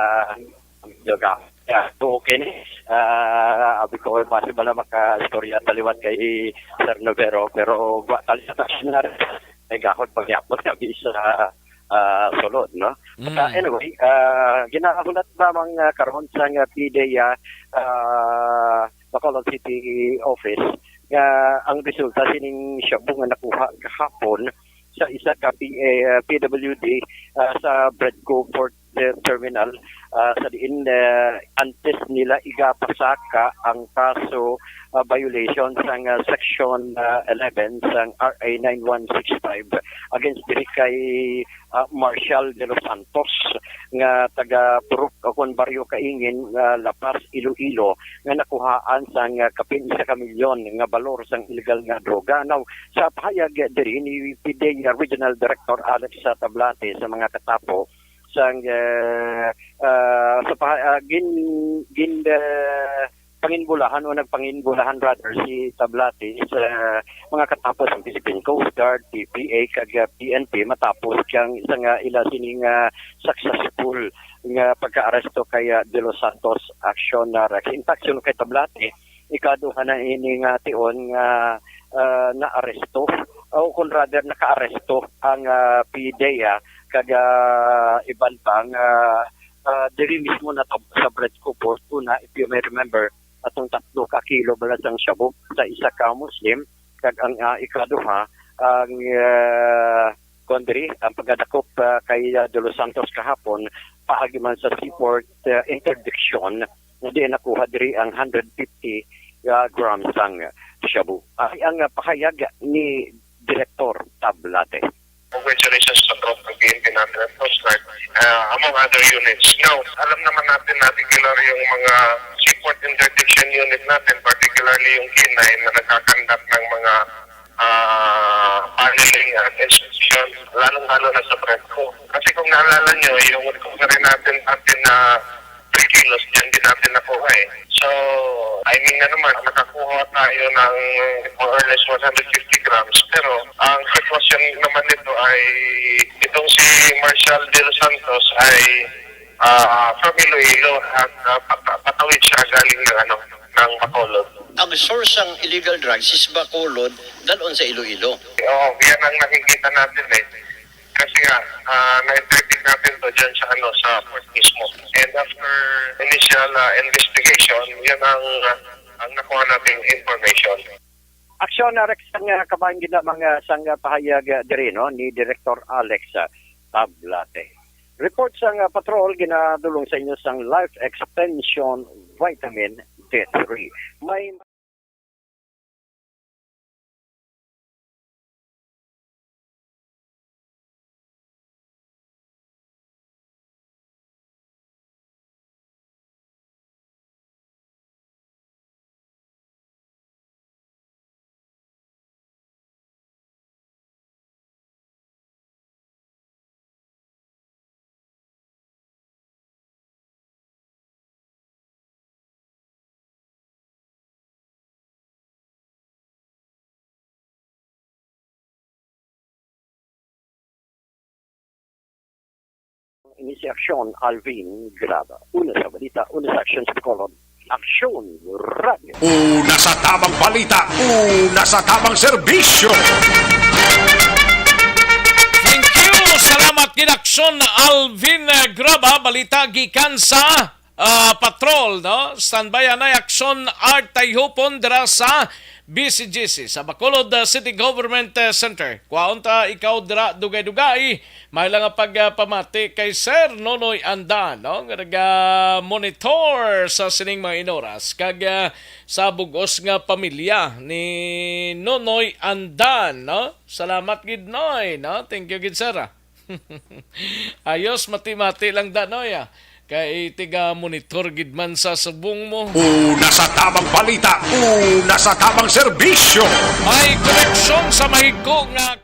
yoga. Okay ni. Abi ko possible na maka-istorya taliwat kay Sir Novero, pero tali sa aksyonar, ay gahod pagyapot kami sa sulod, no? Anyway, ginakulat lamang karon sa PIDEA, Bacolod City Office, ang resulta sining shabu nga nakuha kahapon sa isa ka PWD sa Bredco Port Terminal sa diin antes nila igapasaka ang kaso violation sa Section 11 sa RA 9165 against diri kay Marshall de los Santos nga taga Purok kon Barrio Kaingin Lapas Iloilo nga nakuhaan sang kapin 1 milyon nga balor sang illegal nga droga. Now sa pahayag diri ni PIDEA Regional Director Alex Tablate sa mga katapo sang sa panginbulahan o nagpanginbulahan rather si Tablate sa mga katapos ng Philippine Coast Guard, PPA, kag PNP matapos kang isang ila sining successful nga pagka-aresto kay De Los Santos Action Rex. In fact, sino kay Tablate ikaduha na ini nga tion nga na aresto o kung rather naka-aresto ang PDEA kag iban pang diri mismo na to sa Bredco Port. Una, if you may remember, atong 3 ka kilo balas ang shabu sa isa ka Muslim kag ang ikaduha ang ang pagdakop kay De Los Santos kahapon paagi man sa seaport interdiction na di nakuha diri ang 150 grams ang shabu. Ay ang pahayag ni Director Tablate. Congratulations sa drop ng PNP natin at Coast Guard, among other units. Now, alam naman natin particular yung mga seaport interdiction unit natin, particularly yung K9 na nagkakandak ng mga paneling at inspection, lalong-lalo na sa Bredco. Kasi kung naalala nyo, yung recovery natin na 3 kilos, dyan din natin nakuha eh. So, I mean na naman, nakakuha tayo ng more or less 150 grams. Pero, ang sitwasyon naman nito ay, itong si Marshal De Los Santos ay from Iloilo at patawid siya galing ng Bacolod. Ang source ng illegal drugs is Bacolod, dalon sa Iloilo. Oo, yan ang nakikita natin eh. Kasi nga, na-interdict natin to dyan sa port mismo. And after initial investigation, yan ang nakuha nating information. Aksyon na Rex ang kabayan gina mga sang pahayag diri no ni Director Alex Tablate. Report sang patrol ginadulong sa inyo sang Life Extension Vitamin D3. May Inisiasyon Alvin Graba. Una sa balita, una sa action sa Bacolod. Aksyon Radio. Una sa tamang balita, una sa tamang serbisyo. Thank you. Salamat kinaksyon Alvin Graba. Balita gikan sa patrol, no? Standby na aksyon art tayhupon dira sa BCGC sa Bacolod City Government Center. Kwaon ta ikaw dira dugay-dugay may lang pagpamati kay Sir Nonoy Andan, no? Monitor sa sining mga inoras kag sa bugos nga pamilya ni Nonoy Andan, no? Salamat gid Noy, no? Thank you gid sir. Ayos mati-mati lang da Noy. Kay tiga monitor gid man sa subong mo. Una sa tamang balita, una sa tamang serbisyo. May koneksyon sa mahigko nga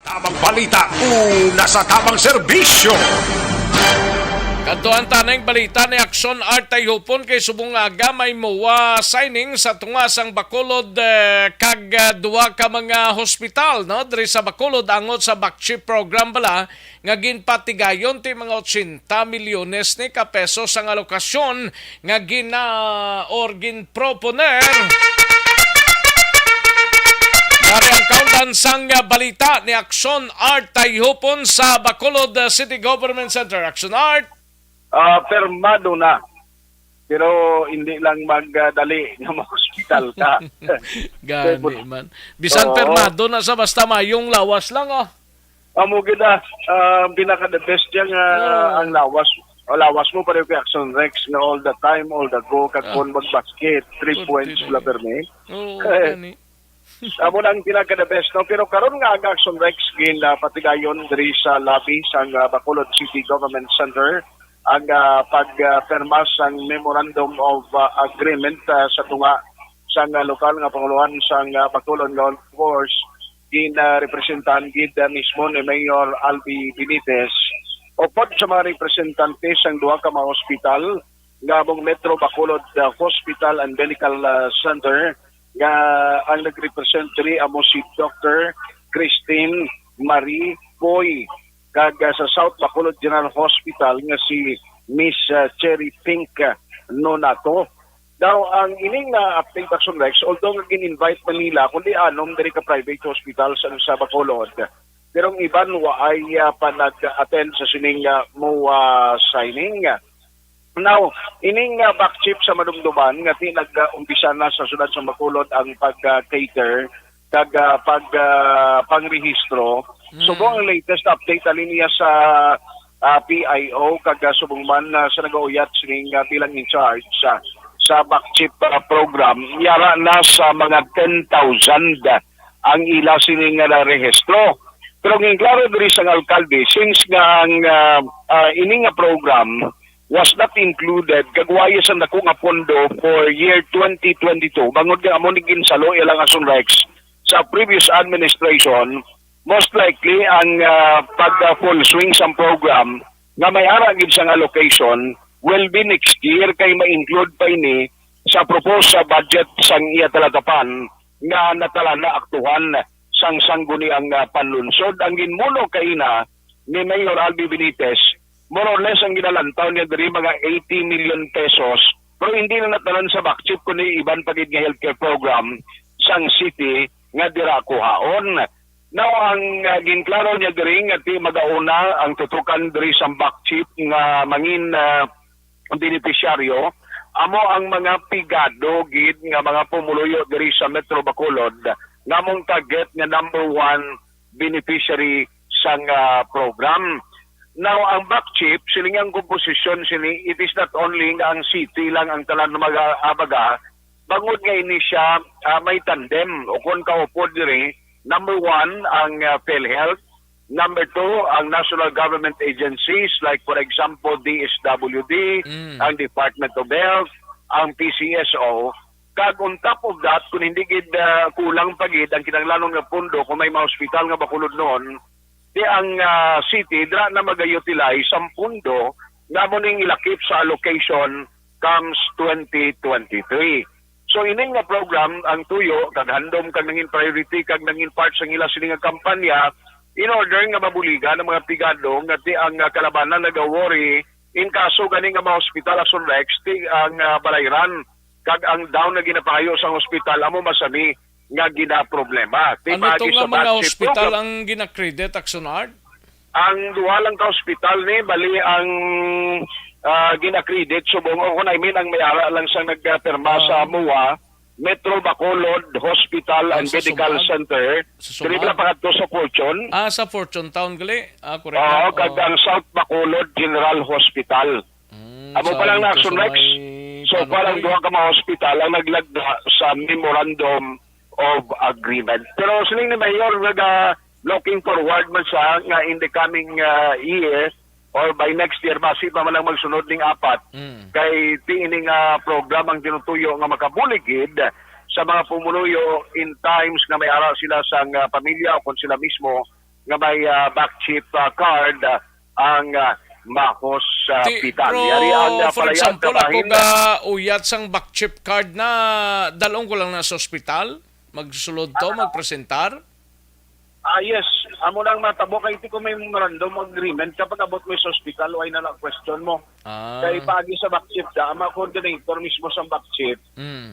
tamang balita, una sa tamang serbisyo. Kadtuan tanang balita ni Aksyon Art tayhupon kay subong aga may mowa signing sa tungasang Bacolod kag duwa ka mga hospital, no? Diri sa Bacolod angot sa Bakchi program bala nga ginpatigayon ti mga 80 milyones ni ka pesos ang alokasyon nga ginproponer. Dari ang kaundansang balita ni Aksyon Art tayhupon sa Bacolod City Government Center. Aksyon Art. Permado na pero hindi lang magdali nga ma-hospital ka. Gani man. Bisan Oo. permado na sa basta mayong lawas lang Amo gina pinaka the best yang ang lawas. O lawas mo pareho kay Action Rex na all the time, all the go kakon mag-basket, 3 points la perme. Oo, gani. Amo lang pinaka the best no, pero karon nga ang Action Rex gin patigayon diri sa lobby sa Bacolod City Government Center ang pagperma sang Memorandum of Agreement sa tunga sa lokal nga panguluhan sa Bacolod Golf Course gin representan gid mismo ni Mayor Albi Benitez upod sa mga representante sang duha ka mga hospital nga mong Metro Bacolod Hospital and Medical Center nga ang nagrepresent diri amo si Dr. Christine Marie Poy kag sa South Bacolod General Hospital nga si Miss Cherry Pink Nonato. Daw ang ining na update Action Rex, although gin-invite Manila kundi anom diri ka private hospital sa Bacolod. Pero ang iban wa ay pa nag-attend sa sining mo signing. Now, ining back chip sa madumduman nga nag-umpisa na sa syudad sa Bacolod ang pag-cater kag pangrehistro. Subong ang latest update alin niya sa PIO kag subong man sa nag-uyat sining bilang in charge sa back chip program. Yara na sa mga 10,000 ang ila sining rehistro. Pero ngin klaro diri sa alkalde since nga ang ining program was not included kagwaya sa dako nga pondo for year 2022 bangod nga amo ni ginsalo ilang Action Rex sa previous administration. Most likely ang pag-full swing sa program nga may ara gid sang allocation will be next year kay ma-include pa ini sa proposed sa budget sang iya talatapan nga natala na aktuhan sang sangguni ang panlunsod. Ang ginmuno kaina ni Mayor Albi Benitez, more or less ang ginalantaw niya diri mga 80 million pesos pero hindi na natalan sa backchip kundi iban pagid nga healthcare program sang city nga dira kuhaon. Now, ang ginklaro niya diri nga ti magauna ang tutukan diri sa backchip nga mangin beneficiaryo amo ang mga pigado gid nga mga pumuluyo diri sa Metro Bacolod nga mong target nga number 1 beneficiary sang program. Now, ang backchip sining ang komposisyon sini it is not only nga ang city lang ang talan mag-abaga bangod nga ini siya may tandem o kon kaupod diri. Number 1, ang PhilHealth. Number 2, ang national government agencies like for example DSWD, ang Department of Health, ang PCSO. Kag on top of that, kung hindi gid kulang pagid ang kinahanglanon nga pondo kung may ma-hospital nga Bacolod noon, di ang city dra na mag-utilize ang pondo nga mo ning ilakip sa allocation comes 2023. So ining nga program ang tuyo kag handom kag nangin priority kag nangin part sa ila sining nga kampanya in order nga mabuligan ang mga pigado nga ti ang kalabanan nagawori in kaso gani nga mga hospital Action Rex ti ang balayran kag ang down na ginapahayo sa hospital amo masami nga ginaproblema. Ano to nga mga hospital ang ginakredit Action Art? Ang duha lang ka hospital ni bali ang ginakredit subong o I mean ang may-ara lang sa nagperma sa MOA Metro Bacolod Hospital and Medical Center. Dili ba pangadto sa Fortune? Sa Fortune Town gali. Correct. Oo, kag ang South Bacolod General Hospital. Amo pa lang na Action Rex. So parang duha ka mga hospital ang naglagda sa Memorandum of Agreement. Pero sining ni Mayor looking forward man sa nga in the coming year or by next year, masip pa man lang magsunod ning 4 kay tiining program ang tinutuyo nga makabuligid sa mga pumuluyo in times na may ara sila sa pamilya o kung sila mismo nga may back chip card ang ma-hospital. For example, ako ga uyat sang back chip card na dalong ko lang na sa ospital, magsulod to, magpresentar? Yes. Amo lang matabo kay ti ko may memorandum agreement kapag abot mo sa hospital why na lang question mo. Kay pagi sa backchip da ama coordinator mismo sa backchip.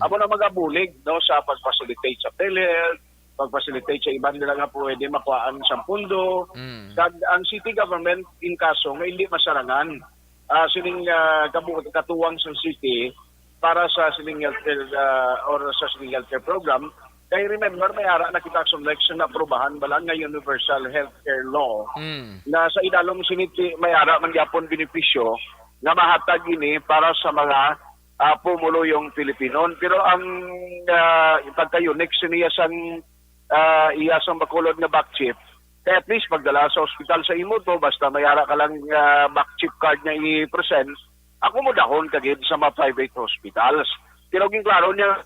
Amo na magabulig no sa pag-facilitate sa PhilHealth, pag-facilitate sa iban nila nga pwede makuhaan sa pundo. Kag ang city government in kaso nga hindi masarangan sining katuwang sa city para sa sining healthcare or sa sining healthcare program. Kaya remember, may ara na kita action Rex na aprubahan balang nga Universal Healthcare Law na sa idalong siniti may ara man gyapon benepisyo nga mahatag ini para sa mga pumuluyong Pilipino. Pero ang pagka-unique siniya sang iyasang bakulod nga back chip, kaya at least pagdala sa ospital sa imo to, basta may ara ka lang back chip card nga i-present, ako mo dahon kagid sa mga private hospitals. Pero klaro niya,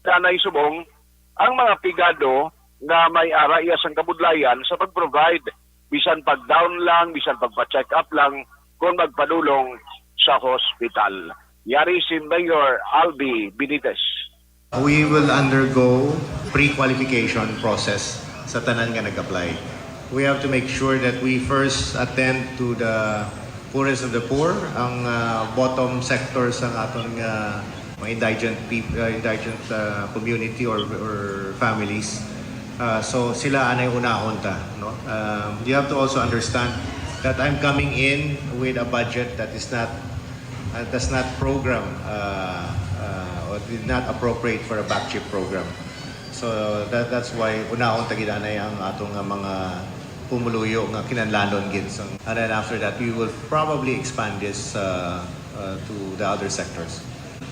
Nanay Subong, ang mga pigado na may ara iya sang kabudlayan sa pag-provide, bisan pag-down lang, bisan pagpa-check up lang, kung magpadulong sa hospital. Yari si Mayor Albi Benitez. We will undergo pre-qualification process sa tanan nga nag-apply. We have to make sure that we first attend to the poorest of the poor, ang bottom sectors ng atong mga indigent community or families. So sila anay unahon ta, no? You have to also understand that I'm coming in with a budget that is not does not program or did not appropriate for a back chip program. So that's why unahon ta gid anay ang atong mga pumuluyo nga kinahanglan gid. And then after that we will probably expand this to the other sectors.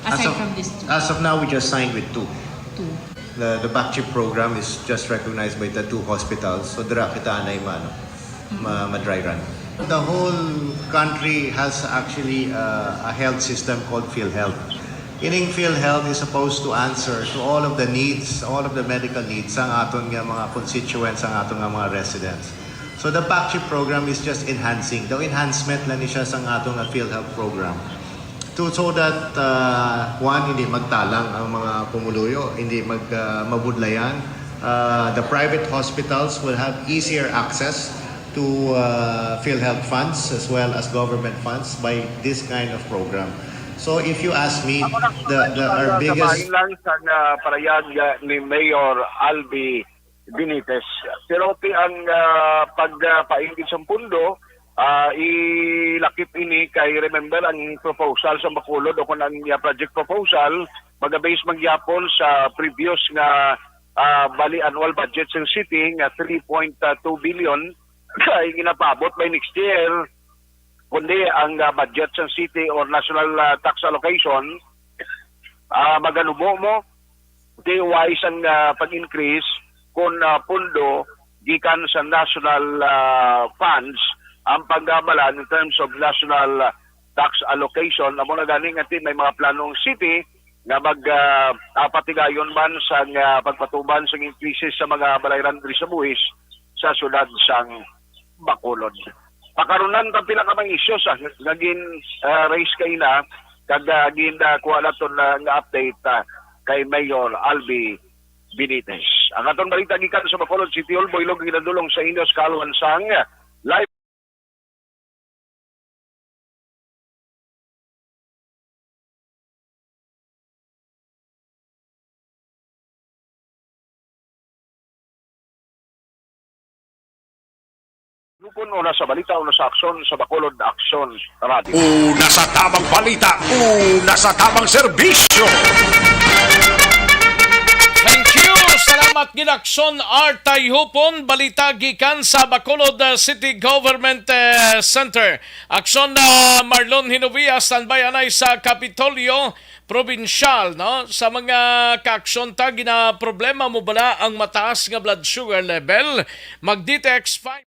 Aside from this two? As of now, we just signed with two. The back chip program is just recognized by the two hospitals. So dira kita anay ma-dry run. The whole country has actually a health system called PhilHealth. Ining PhilHealth is supposed to answer to all of the needs, all of the medical needs ang aton nga mga constituents, ang aton nga mga residents. So the back chip program is just enhancing. The enhancement lang ni siya sa aton nga PhilHealth program. So that one, hindi magtalang ang mga pumuluyo, hindi mabudlayan. The private hospitals will have easier access to PhilHealth funds as well as government funds by this kind of program. So if you ask me, our biggest... lang sa parayag ni Mayor Albi Benitez. Pero ang pagpaingit sa pundo, ilakip ini kay remember ang proposal sa Bacolod o kung ang project proposal mag-base magyapon sa previous nga bali annual budget sa city nga 3.2 billion ay ginapabot by next year, kundi ang budget sa city or national tax allocation maganubo mo di wise ang pag-increase kung pundo gikan sa national funds ang paggabalan in terms of national tax allocation. Amo na ganing ati may mga planong city nga patigayon man sa pagpatuban sa increases sa mga balayran diri sa buhis sa syudad sang Bacolod. Pakarunan ta pila ka mga issues naging raise kay na kag ginda kuha naton nga update kay Mayor Albi Benitez. Ang atong balita gikan sa Bacolod City Hall, Boylog ginadulong sa inyo sa kaluhan sang live. Lupon una sa balita, una sa aksyon sa Bacolod Aksyon Radio. Una sa tamang balita, una sa tamang serbisyo. Thank you! Salamat ginaksyon Artay Hupon, balita gikan sa Bacolod City Government Center. Aksyon na Marlon Hinovia, standby anay sa Kapitolyo Provincial, no? Sa mga kaaksyon ta gina problema mo bala ang mataas nga blood sugar level, mag-detect 5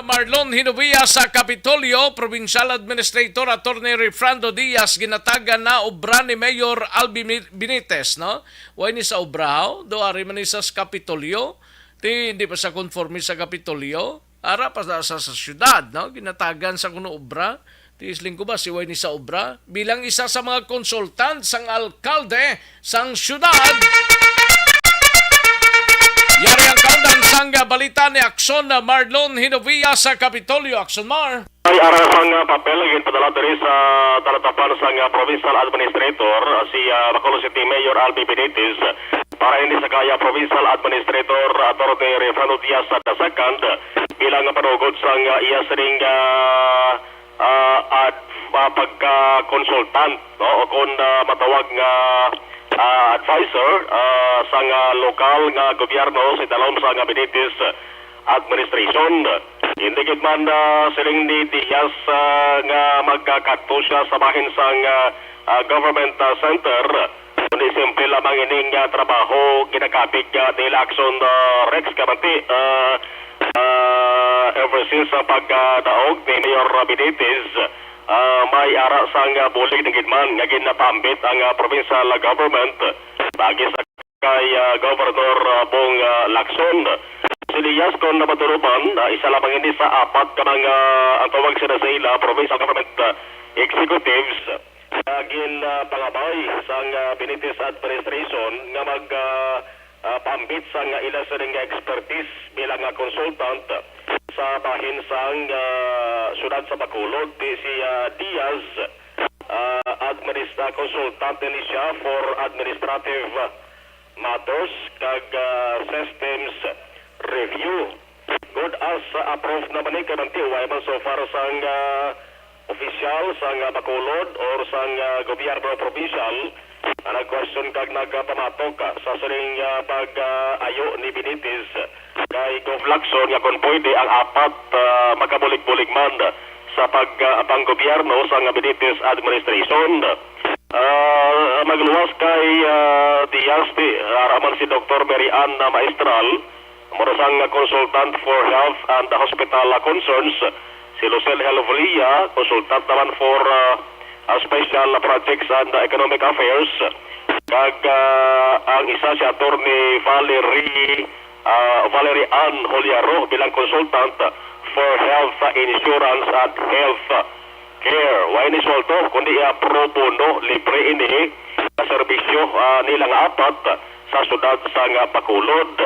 Marlon Hinovia sa Kapitolyo, Provincial Administrator Attorney Refrando Diaz ginatagan na obra ni Mayor Albi Benitez, no? Way ni sa obrahaw, do ari man ni sa Kapitolyo, hindi pa sa konforme sa Kapitolyo, ara pa sa syudad, no? Ginatagan sa kuno obra. Tiisling ko ba si way ni sa obra bilang isa sa mga konsultant sang alkalde sang syudad. Yari ang kaundan sang balita ni Akson Marlon Hinovia sa Kapitolyo. Akson Mar. Ay arasang papel yung padala dari sa talatapan sang Provincial Administrator si Bacolod City Mayor Albi Benitez para hindi sa kaya Provincial Administrator Attorney Refrando Diaz II bilang panugod sang iya sering pagka-consultant o kung matawag nga advisor sa lokal nga gobyerno sa dalawang sa Benitez administration. Hindi gid man siling ni Diaz nga magkakadto siya sa bahin sang government center. Kundi simple lamang ining trabaho ginakapig nila Action Rex Kamanti ever since sa pagdaog ni Mayor Benitez. May ara sang bulig ng gidman nga ginapambit ang provincial government bagi sa kay Governor Bong Lacson. Si Diaz kon napaturupan isa lamang ini sa apat ka mga ang tawag sila sa ila provincial government executives gin pangabay sang Benitez administration nga mag pambit sang ila sa expertise bilang consultant sa bahin sang syudad sa Bacolod si Diaz consultant ni siya for administrative matters kag systems review. Good as approved naman ni kanang tiway man so far sang official sang Bacolod or sang gobyerno provincial nag-question kag nagpamatok sa siring pag-ayo ni Benitez kay Gov Lacson nga kung pwede ang apat makabulig-bulig man sa pang-gobyerno sa Benitez administration. Magluwas kay Diaz araman si Dr. Mary Ann Maestral morasang consultant for health and hospital concerns, si Lucel Helvolia consultant naman for special projects and economic affairs, kag ang isa si Attorney Valerie Ann Holiaro bilang consultant for health insurance and health care. Why ni sweldo kundi pro bono libre ini serbisyo nilang apat sa syudad sa Bacolod.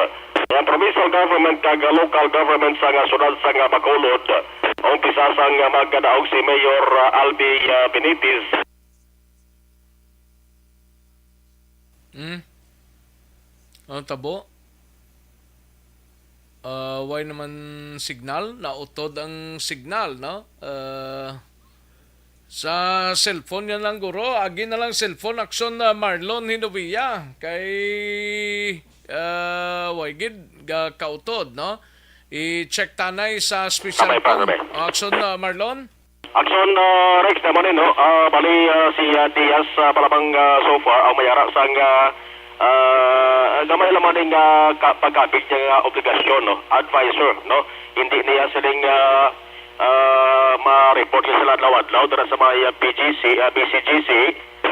Ang provincial government kag local government sa syudad sa Bacolod umpisa sang magkadaog si Mayor Albi Benitez. Ang tabo? Why naman signal? Nautod ang signal, no? Sa cellphone yan lang guro. Agi na lang cellphone action na Marlon Hinovia. Kay Waygid kautod, no? I-check tanay sa special action na Marlon. Action Rex naman no? Bali si Diaz palamang so far ang mayara sang gamay laman ng pagkabig niya obligasyon, no? Advisor, no? Hindi niya siling ma-report niya sila adlaw-adlaw dara sa mga BCGC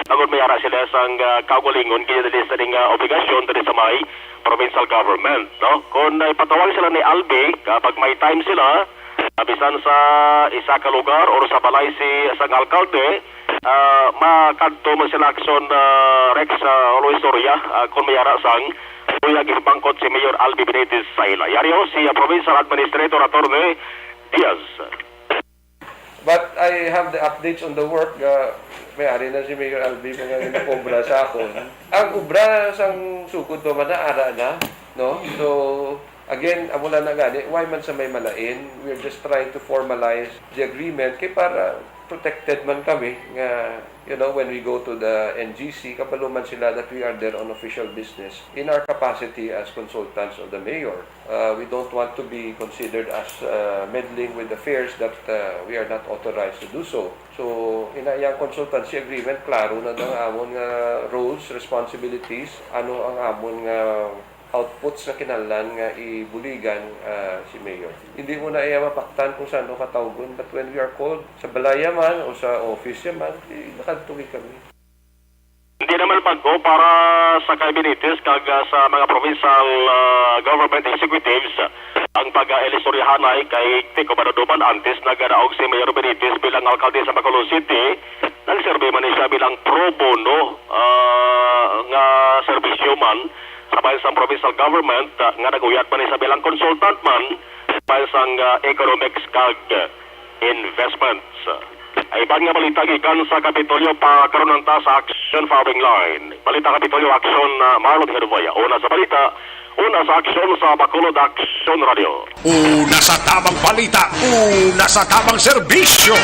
agad mayara sila sang kaugalingon kaya dali sa ning obligasyon dali sa may provincial government, no? Kung ipatawag sila ni Albi kapag may time sila bisan sa isa ka lugar or sa balay si sang alkalde, makadto man sila action Rex always storya kung mayara sang kuya gipangkot si Mayor Albi Benitez sa ila. Yari ho si Provincial Administrator Attorney Diaz. But I have the updates on the work. May-ari na si Mayor Albi mga nakobra sa ako. Ang ubra sang sukod pa man ara na, no? So again, amula na gani, why man sa may malain? We're just trying to formalize the agreement kay para protected man kami nga, you know, when we go to the NGC, kabalo man sila that we are there on official business in our capacity as consultants of the mayor. We don't want to be considered as meddling with affairs that we are not authorized to do so. So, inayang consultancy agreement, klaro na ng amon nga roles, responsibilities, ano ang amon nga outputs na kinahanglan nga ibuligan si Mayor. Hindi mo na iya mapaktan kung saan o katawgon, but when we are called sa balaya man o sa office man, nakadtugi kami. Hindi naman bago para sa kabinites kag sa mga provincial government executives ang pag-elistoryahanay kay Tico Banaduman antes nagadaog si Mayor Benitez bilang alkalde sa Bacolod City. Nagserbe man siya bilang pro bono nga serbisyo man sa bansang provincial government nga naguyat man siya bilang consultant man sa bansang economics kag investments. Ay ibang nga balita gikan sa Kapitolyo pa karon ta sa Action Firing Line. Balita Kapitolyo Action Marlon Herboya. Una sa balita, una sa aksyon sa Bacolod Action Radio. Una sa tamang balita, una sa tamang serbisyo.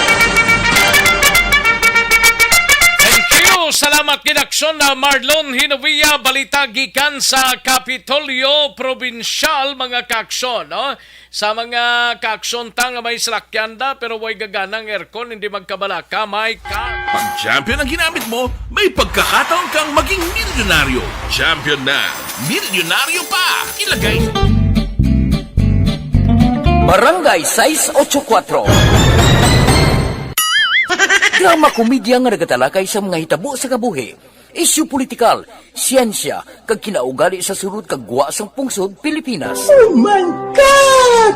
Salamat kinaksyon na Marlon Hinovia, balita gikan sa Kapitolyo Provincial mga kaaksyon, no? Sa mga kaaksyon tang may salakyanda pero way gaganang aircon, hindi magkabalaka, may Pag champion ang ginamit mo, may pagkakataon kang maging milyonaryo. Champion na, milyonaryo pa. Ilagay Barangay 684. Drama komedya nga nagatalakay sa mga hitabo sa kabuhi, isyu politikal, siyensya, kag kinaugali sa sulod kag guwa sang pungsod Pilipinas. Oh my God!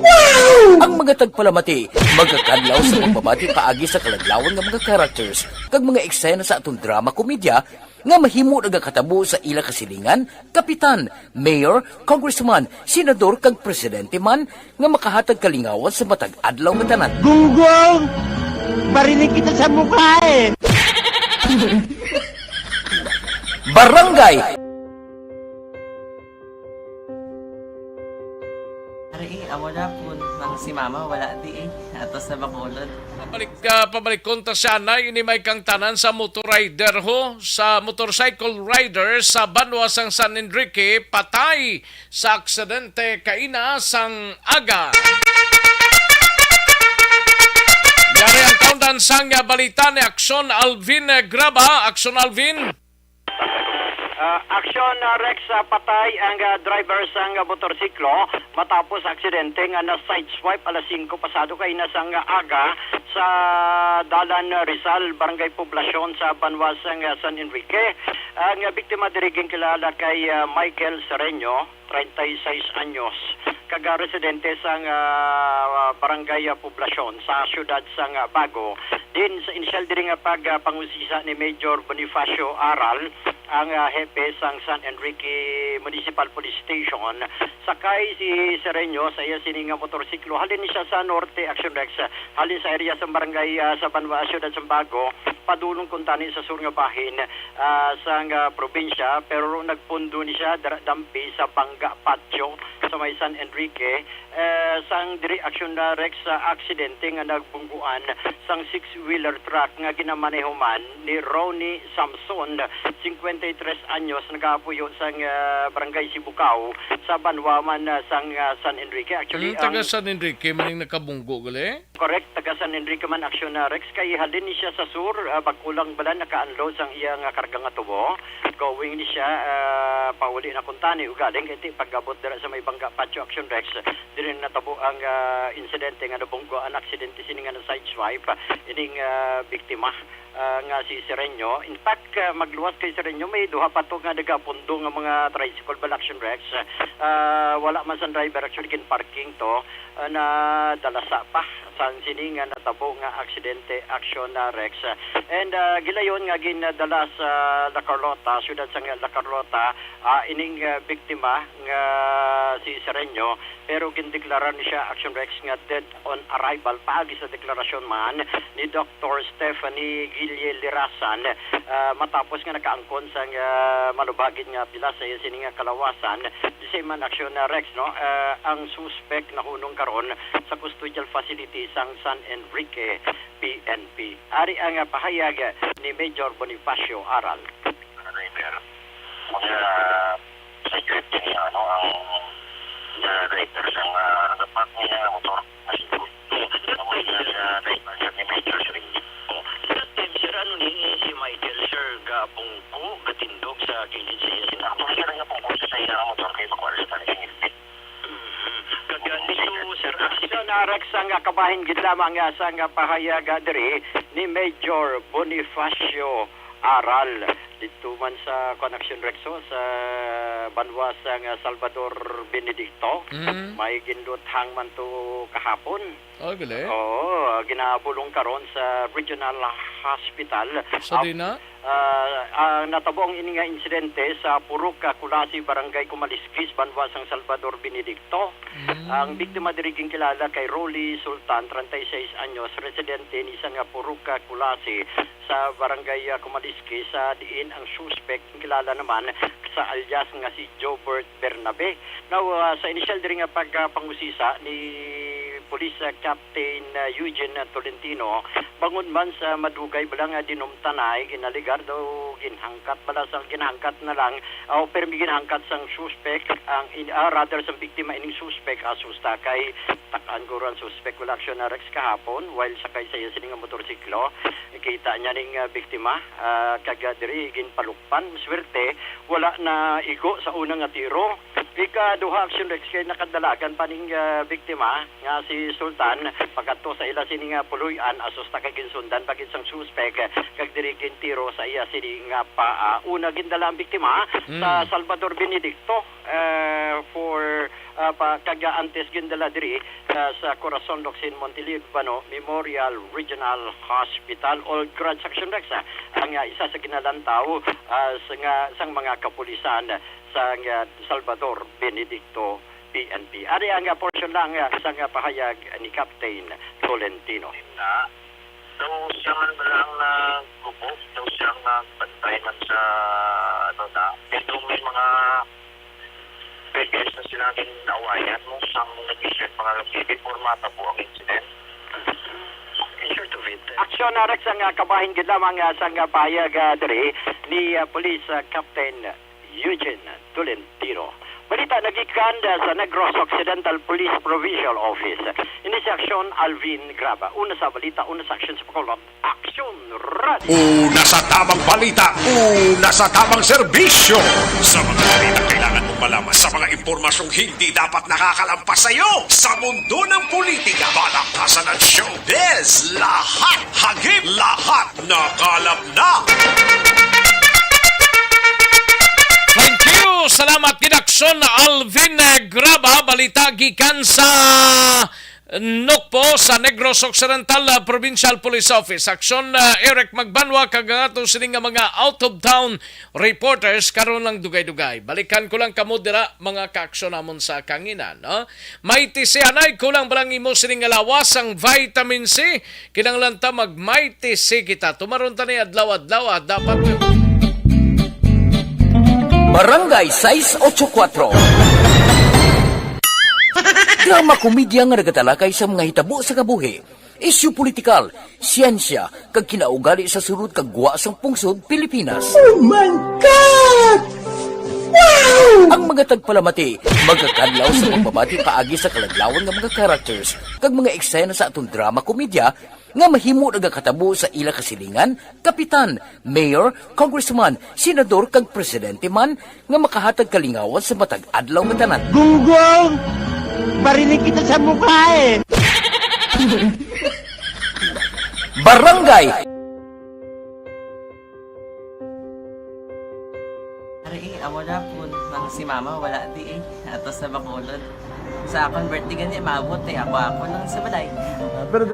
Wow! Ang mga tagpalamati magkakadlaw sa pagbabati paagi sa kalaglawan nga mga characters kag mga eksena sa atong drama komedya nga mahimo nagakatabo sa ila kasilingan, kapitan, mayor, congressman, senador kag presidente man nga makahatag kalingawan sa matag adlaw nga tanan. Gunggong! Barinig kita sa mukha eh! Barangay! Amo na po nang si mama wala di atos na Bacolod. Pabalik konta siya na ini may kang tanan sa motor rider ho, sa motorcycle rider sa Banwa sang San Enrique patay sa aksidente kaina sang aga. Dari ang kaundan sang balita ni Aksyon Alvin Graba. Aksyon Alvin. Aksyon Rex, patay ang driver sang motorsiklo matapos aksidente nga na sideswipe alas 5 pasado kay nasang aga sa Dalan Rizal, Barangay Poblacion sa Banwa sang San Enrique. Ang biktima diriging kilala kay Michael Sereño, 36 anyos, kaga residente sang Barangay Poblacion sa siyudad sang Bago. Din sa initial diri nga pagpangusisa ni Major Bonifacio Aral, ang hepe sang San Enrique Municipal Police Station, sakay si Sereño sa iya sining motorsiklo halin siya sa Norte Action Rex, halin sa area sa barangay sa Banwa siyudad sang Bago, padulong kuntani sa sur nga bahin sang probinsya, pero nagpundo ni siya dampi sa Bangga Patio sa may San Enrique. Sang diri Action Rex sa aksidente nga nagbungguan sang 6-wheeler truck nga ginamanehuman ni Ronnie Samson, 53 anyos, nagapuyo sang barangay Sibukaw sa Banwaman sang San Enrique. Actually, taga San Enrique maning nakabunggo gali? Correct, taga San Enrique man Action Rex, kay halin ni siya sa sur, pagkulang bala naka-unload sang iyang karga nga tubo. Going ni siya pauli na kuntani ugaling kay pagabot dira sa may Bangga Patio Action Rex, diri natabo ang insidente nga nabunggo ang aksidente sini nga na sideswipe ining biktima nga si Sereño. In fact, magluwas kay Sereño may duha pa to nga nagapundo nga mga tricycle bal Action Rex. Wala man sa driver actually kin parking to na dalasa pa sang sini nga natabo nga aksidente Action Rex. And gilayon nga ginadala sa La Carlota, siyudad sa La Carlota, ining biktima nga si Sereño, pero gindeklara ni siya Action Rex nga dead on arrival paagi sa deklarasyon man ni Dr. Stephanie Gilye Lirasan matapos nga nakaangkon sa malubhagin nga pila sa sini nga kalawasan di same man Action Rex, no. Ang suspect na hunong karon sa custodial facility sang San Enrique PNP. Ari ang pahayag ni Major Bonifacio Aral. Security niya, ano, ang director ng dapat niya motor masipot. Ako yung director ni Major Sir. Sir, ano ni si Michael, sir, gapong po, gatindog sa kilid siya. Ako siya nga po sa saya Aksyon Rex ang kabahin gid lamang sa pahayag diri ni Major Bonifacio Aral dito man sa Connection Rexo sa banwa sang Salvador Benedicto. May ginduthang man to kahapon. Oh, gali. Oo, ginabulong karon sa Regional Hospital. Sa Dina? Natabong ini nga insidente sa Purok, Kulasi, Barangay Kumaliskis, banwa sang Salvador Benedicto. Ang biktima diri kilala kay Rolly Sultan, 36 anyos, residente ni isang Purok, Kulasi sa Barangay Kumaliskis. Sa diin ang suspect kilala naman sa alias nga si Jobert Bernabe. Now, sa initial diri nga pagpangusisa ni Police Captain Eugene Tolentino, bangon man sa madugay bala nga dinumtanay, ginaligar daw ginhangkat bala sa ginhangkat na lang, o permi ginhangkat sang suspect, ang rather sa biktima ining suspect, asusta kay takaan guran suspect wala action na Rex kahapon, while sakay sa sining motorsiklo, kita niya ning biktima, kaga diri ginpalukpan, swerte, wala na igo sa unang nga tiro. Ika-duha action Rex kay nakadalagan pa ning biktima nga si Sultan pagkadto sa ila sining puluyan asusta kay ginsundan pagit sang suspect kag diri tiro sa iya sining paa. Una gindala ang biktima sa Salvador Benedicto for kaga antes gindala diri sa Corazon Locsin Montelibano Memorial Regional Hospital. All grad section Rex ang isa sa ginalantaw sang mga kapulisan sa Salvador Benedicto PNP. Ari ang portion lang sa pahayag ni Captain Tolentino. Daw siya man lang grupo, daw siyang bantay man sa ito may mga pagkes na silang nawayan mo sang nag-isip mga lapibit or matabo ang incident. Aksyon na Rex ang kabahin gid lamang sa pahayag diri ni Police Captain Eugene Tolentino. Balita nagikan sa Negros Occidental Police Provincial Office. Ini si Aksyon Alvin Graba. Una sa balita, una sa aksyon sa Bacolod. Aksyon Radio. Una sa tamang balita, una sa tamang serbisyo. Sa mga balita kailangan mong malaman sa mga impormasyong hindi dapat nakakalampas sa iyo. Sa mundo ng politika, balakasan at showbiz, lahat hagip, lahat nakalap na. Thank you! Salamat Ginaksyon Alvin Graba. Balita gikan sa Nokpo sa Negros Occidental Provincial Police Office. Aksyon Eric Magbanwa kagato sining mga out of town reporters karon lang dugay-dugay. Balikan ko lang kamo dira mga kaaksyon namon sa kanginan, no? May tisianay kulang balang imo sining lawas ang vitamin C. Kinahanglan ta mag may tisi kita. Tumaron ta ni adlaw-adlaw dapat Barangay 684. Drama komedya nga nagatalakay sa mga hitabo sa kabuhi, isyu politikal, siyensya, kag kinaugali sa surut kag guwa sang pungsod Pilipinas. Oh my God! Wow! Ang mga tagpalamati, magkakadlaw sa pagbabati paagi sa kalaglawan ng mga characters kag mga eksena sa atong drama komedya nga mahimo nagakatabo sa ila kasilingan, kapitan, mayor, congressman, senador kag presidente man nga makahatag kalingawan sa matag adlaw nga tanan. Gunggong! Barinig kita sa mukha eh! Barangay! Ari, amo na po nang si mama wala di atos sa Bacolod. Sa akong birthday gani maabot ako nang sa balay. Pero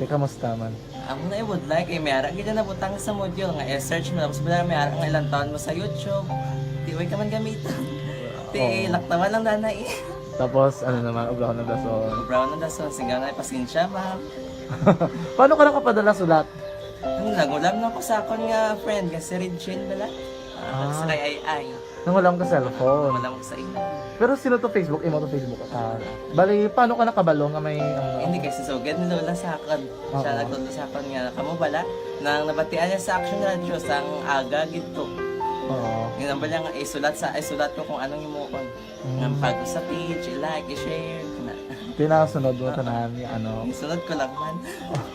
kamusta man? Ako na would like may ara gid na butang sa module nga i-search mo tapos bala may ara nga ilang taon mo sa YouTube. Di way ka man gamitan. Ti laktawan lang nanay. Tapos ano naman ublaw ng dason. Ublaw ng dason singa nga pasensya ma'am. Paano ka nakapadala sulat? Nagulam na ko sa akon nga friend kasi Regine bala. Nagsakay ay. Nangulam ka cellphone. Wala mo sa imo. Pero sino to Facebook? Imo to Facebook. Bali, paano ka nakabalo nga may... Hindi kasi sugad ni Lola sa akon. Siya nagtulong sa akon nga kamo bala. Nang nabatian niya sa Action Radio sang aga gito. Oo. Yun bala nga isulat ko kung anong imuon. Nga pag sa page, i-like, i-share. Pinasunod mo tanan yung ano. Sunod ko lang man.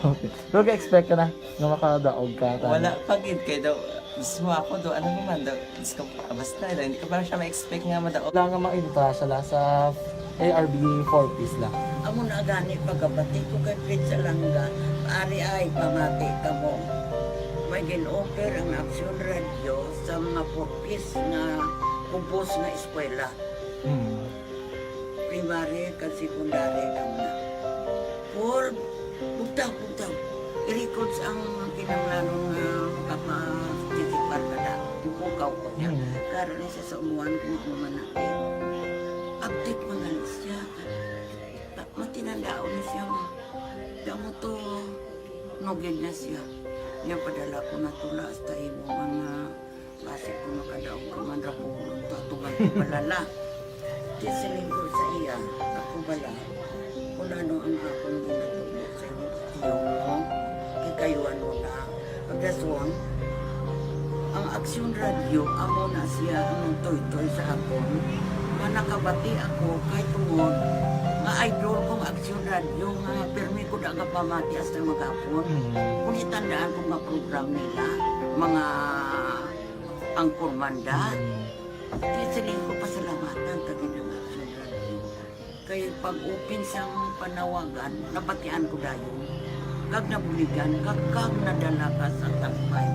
Okay. Pero ka-expect ka na na makadaog ka. Wala, pagid kay daw. Gusto mo ako daw, ano naman daw. Gusto ko basta, hindi ko parang siya ma-expect nga madaog. Wala nga ma-invita siya sa ARB 4-piece lang. Amo na gani pagkabati ko kay Fritz Alanga, ari ay pamati ka mo. May gin-offer ang Action Radio sa mga 4-piece na kumpos na eskwela. Primary kag secondary ka na. For bugtaw. I-record ang kinanglanong kapasitikpar ka na. Ipukaw ko niya. Karoon niya sa umuwan kung umuman natin. Update mga siya. Matinandao na siya. Damo to, nogin na siya. Niya padala ko na tula hasta imo mga klase ko makadaog ka man rapulong to. Tugan ko balala. Di siling ko sa iya. Ako bala. Kung ano ang akong ginatulog sa iyo. Ikayuan mo na. Pagdaswang, ang Action Radio, amo na siya ang toy-toy sa akon. Manakabati ako kahit tungod. Nga idol kong Action Radio, nga permi ko na pamati hasta magapon. Kung itandaan ko nga program nila, mga angkormanda, tisiling ko pasalamatan kagin ng Action Radio. Kaya pag-open siyang panawagan, nabatian ko dayon. Kag nabuligan, kag nadala ka sa tampay.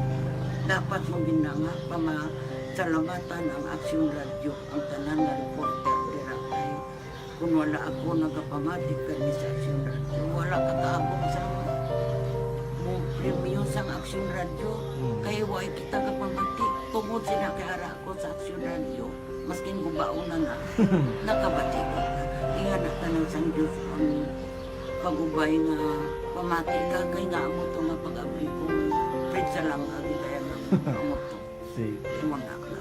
Dapat mong ginanga, pamasalamatan ang Action Radio, ang tanan na reporter dira kay kung wala ako nagapamatik kami sa Action Radio, wala kakaabot sa premium sa Action Radio, kaya wala kita kapamatik. Tungod sila kay ara ako sa Action Radio, maskin gubaon na nakabati ko. Iyan na tanong sa Diyos ang pag-ubay nga pamati ka kay nga mo ito nga pag-abay ko Fritz lang agi kaya nga mo ito imundak na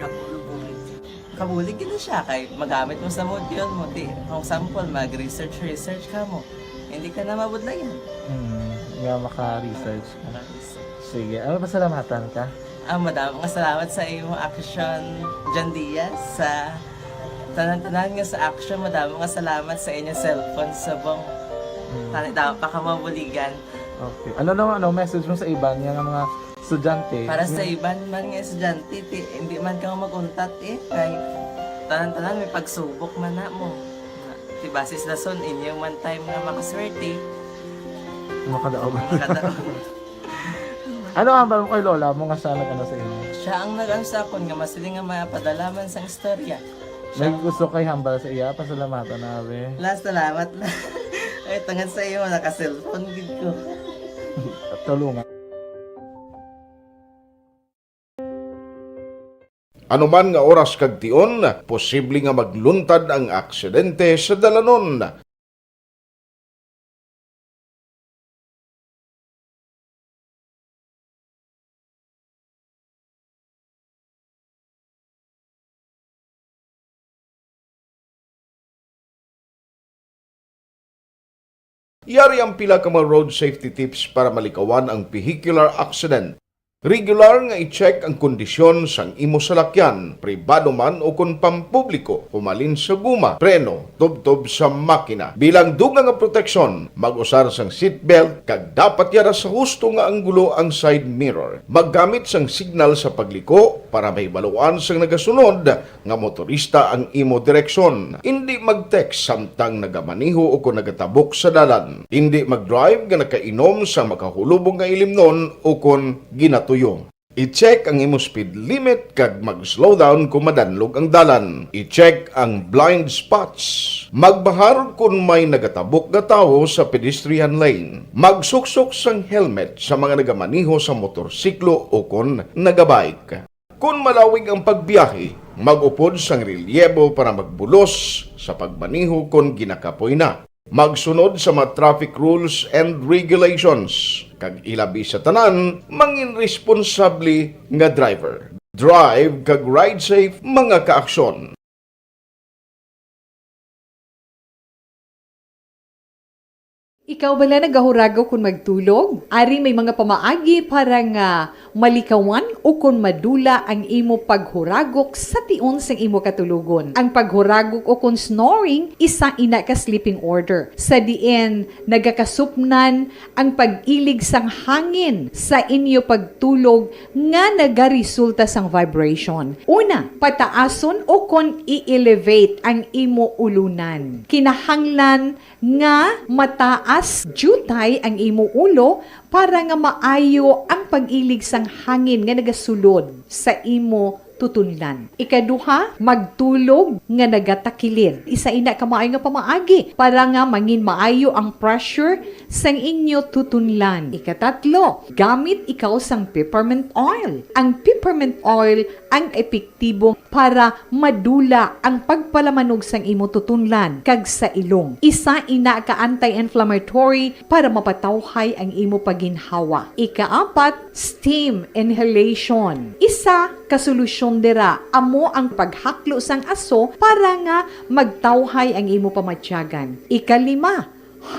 dako na bulig siya kabulig gina siya kay magamit mo sa module mo di kung sample mag-research ka mo hindi ka na mabudlayan nga maka-research ka na sige ano pasalamatan ka? Madam, salamat sa iyong Action John Diaz sa tanan-tanan nga sa Action. Madam, salamat sa inyong cellphone sa bong dapat pa ka mabuligan. Okay. Ano message mo sa iban nga mga estudyante? Para sa iban man nga estudyante, hindi man ka maguntat kay tanan-tanan may pagsubok man na mo. Di basis na son inyong one time nga makaswerte. Makadaog. Ano ang balong kay Lola mo nga siya nag-ano sa inyo? Siya ang nag-ano sa akon nga masiling nga mapadalaman sa istorya. May gusto kay hambal sa iya, pasalamatan na be. Last salamat na. Ay, tangan sa iyo, naka-cellphone gid ko. Tulungan. Anuman nga oras kag tion, posible nga magluntad ang aksidente sa dalanon. Yari ang pila ka mga road safety tips para malikawan ang vehicular accident. Regular nga i-check ang kondisyon sang imo salakyan, pribado man o kun pampubliko, humalin sa guma, preno, tubtob sa makina. Bilang dugang nga proteksyon, mag-usar sang seatbelt, kag dapat yara sa husto nga anggulo ang side mirror. Maggamit sang signal sa pagliko para may baluan sang nagasunod nga motorista ang imo direksyon. Hindi mag-text samtang nagamaniho o kung nagatabok sa dalan. Hindi mag-drive nga nakainom sa makahulubong nga ilimnon o kung ginatuyong. I-check ang imo speed limit kag mag-slow down kung madanlog ang dalan. I-check ang blind spots. Magbahar kung may nagatabok na tao sa pedestrian lane. Magsuksok sang helmet sa mga nagamaniho sa motorsiklo o kung nagabike. Kung malawig ang pagbiyahe, mag-upod sang relyebo para magbulos sa pagmaniho kung ginakapoy na. Magsunod sa mga traffic rules and regulations. Kag ilabi sa tanan, mangin responsable nga driver. Drive kag ride safe mga kaaksyon. Ikaw bala nagahuragaw kung magtulog? Ari may mga pamaagi para nga malikawan o kung madula ang imo paghuragok sa tion sang imo katulugon. Ang paghuragok o kung snoring, isa ina ka sleeping order. Sa diin, nagakasupnan ang pag-ilig sang hangin sa inyo pagtulog nga nagaresulta sang vibration. Una, pataason o kung i-elevate ang imo ulunan. Kinahanglan nga mataas jutay ang imo ulo para nga maayo ang pag-ilig sang hangin nga nagasulod sa imo tutunlan. Ikaduha, magtulog nga nagatakilid. Isa ina ka maayo nga pamaagi para nga mangin maayo ang pressure sang inyo tutunlan. Ikatatlo, gamit ikaw sang peppermint oil. Ang peppermint oil ang epektibo para madula ang pagpalamanog sang imo tutunlan kag sa ilong. Isa ina ka anti-inflammatory para mapatawhay ang imo paginhawa. Ikaapat, steam inhalation. Isa ka solusyon dira amo ang paghaklo sang aso para nga magtawhay ang imo pamatyagan. Ikalima,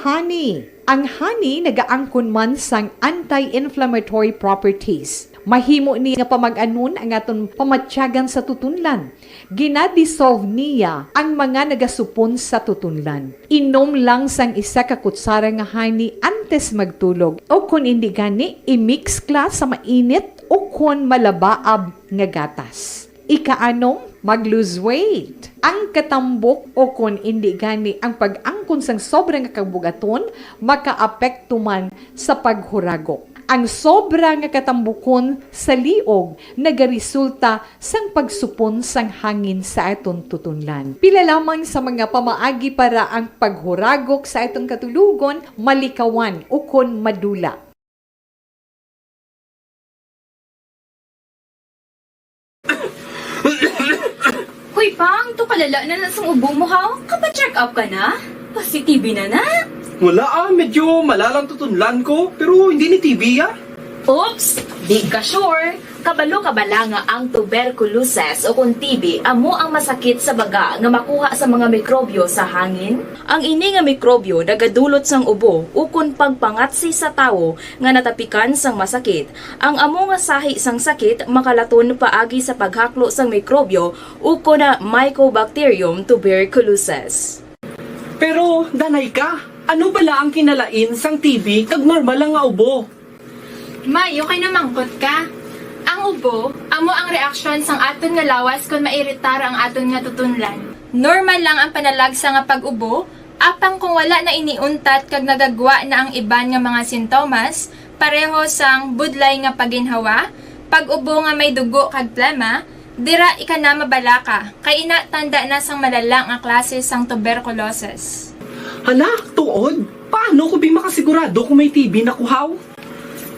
honey. Ang honey nagaangkon man sang anti-inflammatory properties. Mahimo ni nga pamag-anon ang aton pamatyagan sa tutunlan. Ginadissolve niya ang mga nagasupon sa tutunlan. Inom lang sang isa ka kutsara nga honey antes magtulog. O kung hindi gani, i-mix class sa mainit o kung malabaab nga gatas. Ikaanong, mag-lose weight. Ang katambok o kung hindi gani ang pag-angkon sang sobrang kabugaton, makaapekto man sa paghuragok. Ang sobra nga katambukon sa liog nagaresulta sang pagsupon sang hangin sa aton tutunlan. Pila lamang sa mga pamaagi para ang paghuragok sa aton katulugon malikawan o kon madula. Hoy pang, to kalala na sang ubo mo ha? Kapa-check up ka na? Positive na na? Wala medyo malalang tutunlan ko, pero hindi ni TB Oops! Di ka sure? Kabalo kabala nga ang tuberculosis o kung TB amo ang masakit sa baga nga makuha sa mga mikrobyo sa hangin. Ang ini nga mikrobyo nagadulot sang ubo o kung pagpangatsi sa tawo nga natapikan sang masakit. Ang amo nga sahi sang sakit makalaton paagi sa paghaklo sang mikrobyo o kung na Mycobacterium tuberculosis. Pero, danay ka, ano bala ang kinalain sang TB kag normal lang nga ubo? Mayo kay namangkot ka. Ang ubo, amo ang reaksyon sang aton nga lawas kung mairitar ang aton nga tutunlan. Normal lang ang panalagsa nga pag-ubo, apang kung wala na iniuntat kag nagagwa na ang iban nga mga sintomas, pareho sang budlay nga paginhawa, pag-ubo nga may dugo kag plema, dira ika na mabala ka, kay ina tanda na sang malala nga klase sang tuberculosis. Hala, tuod? Paano ko makasigurado kung may TB na kuhaw?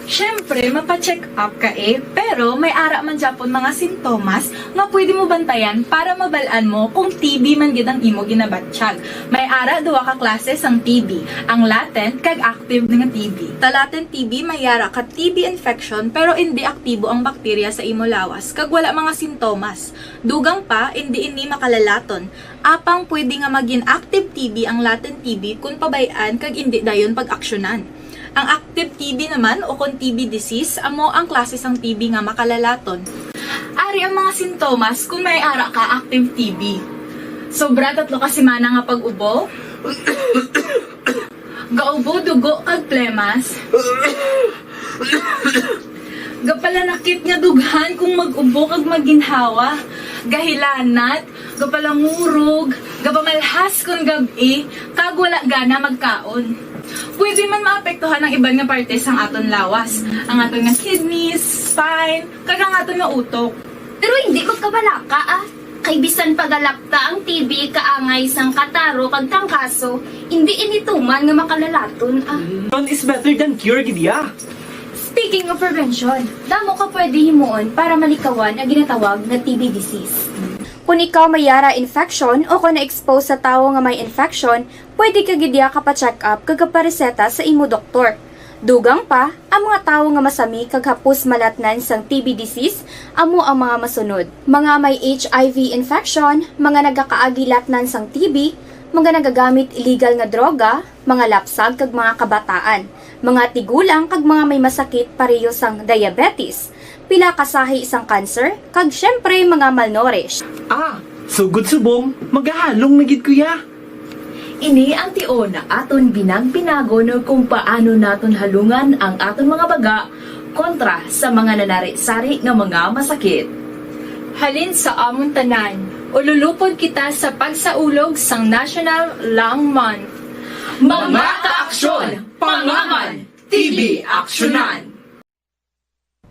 Siyempre, mapacheck up ka pero may ara man Japon mga sintomas nga pwede mo bantayan para mabalaan mo kung TB man gid ang imo ginabatsyag. May ara duwa ka klase sang TB, ang latent kag active nga TB. Ta latent TB may ara ka TB infection pero hindi aktibo ang bakterya sa imo lawas kag wala mga sintomas. Dugang pa hindi ini makalalaton. Apang pwede nga maging active TB ang latent TB kung pabayaan kag hindi dayon pag-aksyonan. Ang active TB naman o kung TB disease, amo ang klase sang TB nga makalalaton. Ari ang mga sintomas kung may ara ka active TB. Sobra 3 ka semana nga pag-ubo, gaubo, dugo, kag plemas, gapalanakit nga dughan kung mag-ubo kag maginhawa, gahilanat, gapalangurog, gapamalhas kung gabi, kag wala gana magkaon. Pwede man maapektuhan ang ibang nga parte sang aton lawas, ang aton nga kidneys, spine, kag ang aton nga utok. Pero hindi magkabalaka Kay bisan pagalakta ang TB kaangay sang kataro kag tangkaso, hindi inituman nga makalalaton None is better than cure, gidya. Speaking of prevention, damo ka pwede himuon para malikawan ang ginatawag na TB disease. Kung ikaw may yara infection o kung na-expose sa tao nga may infection, pwede ka gidya ka pa-check up kag pareseta sa imo doktor. Dugang pa, ang mga tawo nga masami kag hapos malatnan sang TB disease amo ang mga masunod. Mga may HIV infection, mga nagakaagilatnan sang TB, mga nagagamit illegal nga droga, mga lapsag kag mga kabataan, mga tigulang kag mga may masakit pareho sang diabetes, pila kasahi isang cancer, kag syempre mga malnourished. Sugod subong, magahalong nagid kuya. Ini ang tion na aton binag-pinagon kung paano naton halungan ang aton mga baga kontra sa mga nanari-sari nga mga masakit. Halin sa amon tanan, ululupod kita sa pagsaulog sang National Lung Month. Mga kaaksyon, pangaman, TB aksyonan.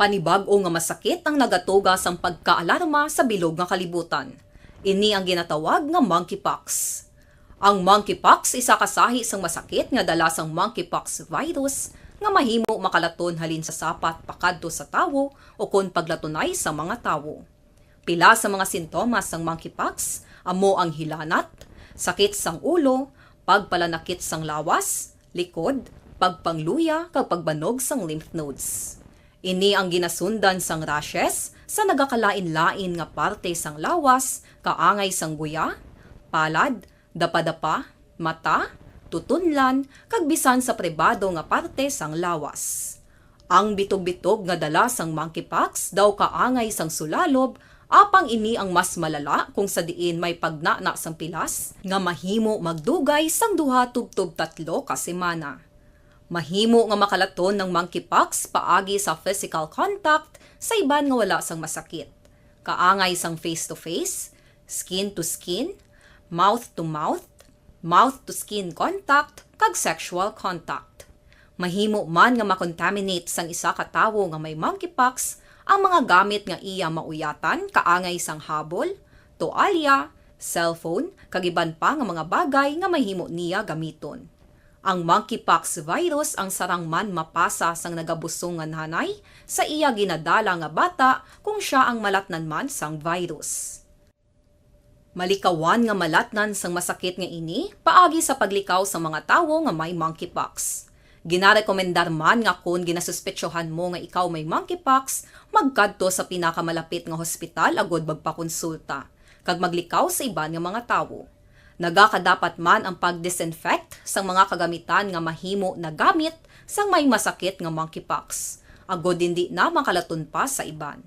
Panibag-o nga masakit ang nagatuga sang pagkaalarma sa bilog nga kalibutan. Ini ang ginatawag nga monkeypox. Ang monkeypox isa kasahi sang masakit nga dala sang monkeypox virus nga mahimo makalaton halin sa sapat pakadto sa tawo o kon paglatunay sa mga tawo. Pila sa mga sintomas sang monkeypox amo ang hilanat, sakit sang ulo, pagpalanakit sang lawas, likod, pagpangluya kag pagbanog sang lymph nodes. Ini ang ginasundan sang rashes sa nagakalain-lain nga parte sang lawas, kaangay sang guya, palad, dapadapa, mata, tutunlan, kag bisan sa pribado nga parte sang lawas. Ang bitog-bitog nga dala sang monkeypox daw kaangay sang sulalob, apang ini ang mas malala kung sa diin may pagnana sang pilas nga mahimo magdugay sang 2 tubtob 3 ka semana. Mahimo nga makalaton ng monkeypox paagi sa physical contact sa iban nga wala sang masakit. Kaangay sang face-to-face, skin-to-skin, mouth-to-mouth, mouth-to-skin contact, kag sexual contact. Mahimo man nga makontaminate sang isa ka tawo nga may monkeypox ang mga gamit nga iya mauyatan, kaangay sang habol, toalya, cellphone, kag iban pa nga mga bagay nga mahimo niya gamiton. Ang monkeypox virus ang sarang man mapasa sang nagabusong nga nanay sa iya ginadala nga bata kung siya ang malatnan man sang virus. Malikawan nga malatnan sang masakit nga ini paagi sa paglikaw sa mga tawo nga may monkeypox. Ginarekomendar man nga kung ginasuspetsyohan mo nga ikaw may monkeypox, magkadto sa pinakamalapit nga hospital agod magpakonsulta, kag maglikaw sa iban nga mga tawo. Nagakadapat man ang pag-disinfect sang mga kagamitan nga mahimo na gamit sang may masakit nga monkeypox, agod hindi na makalaton pa sa iban.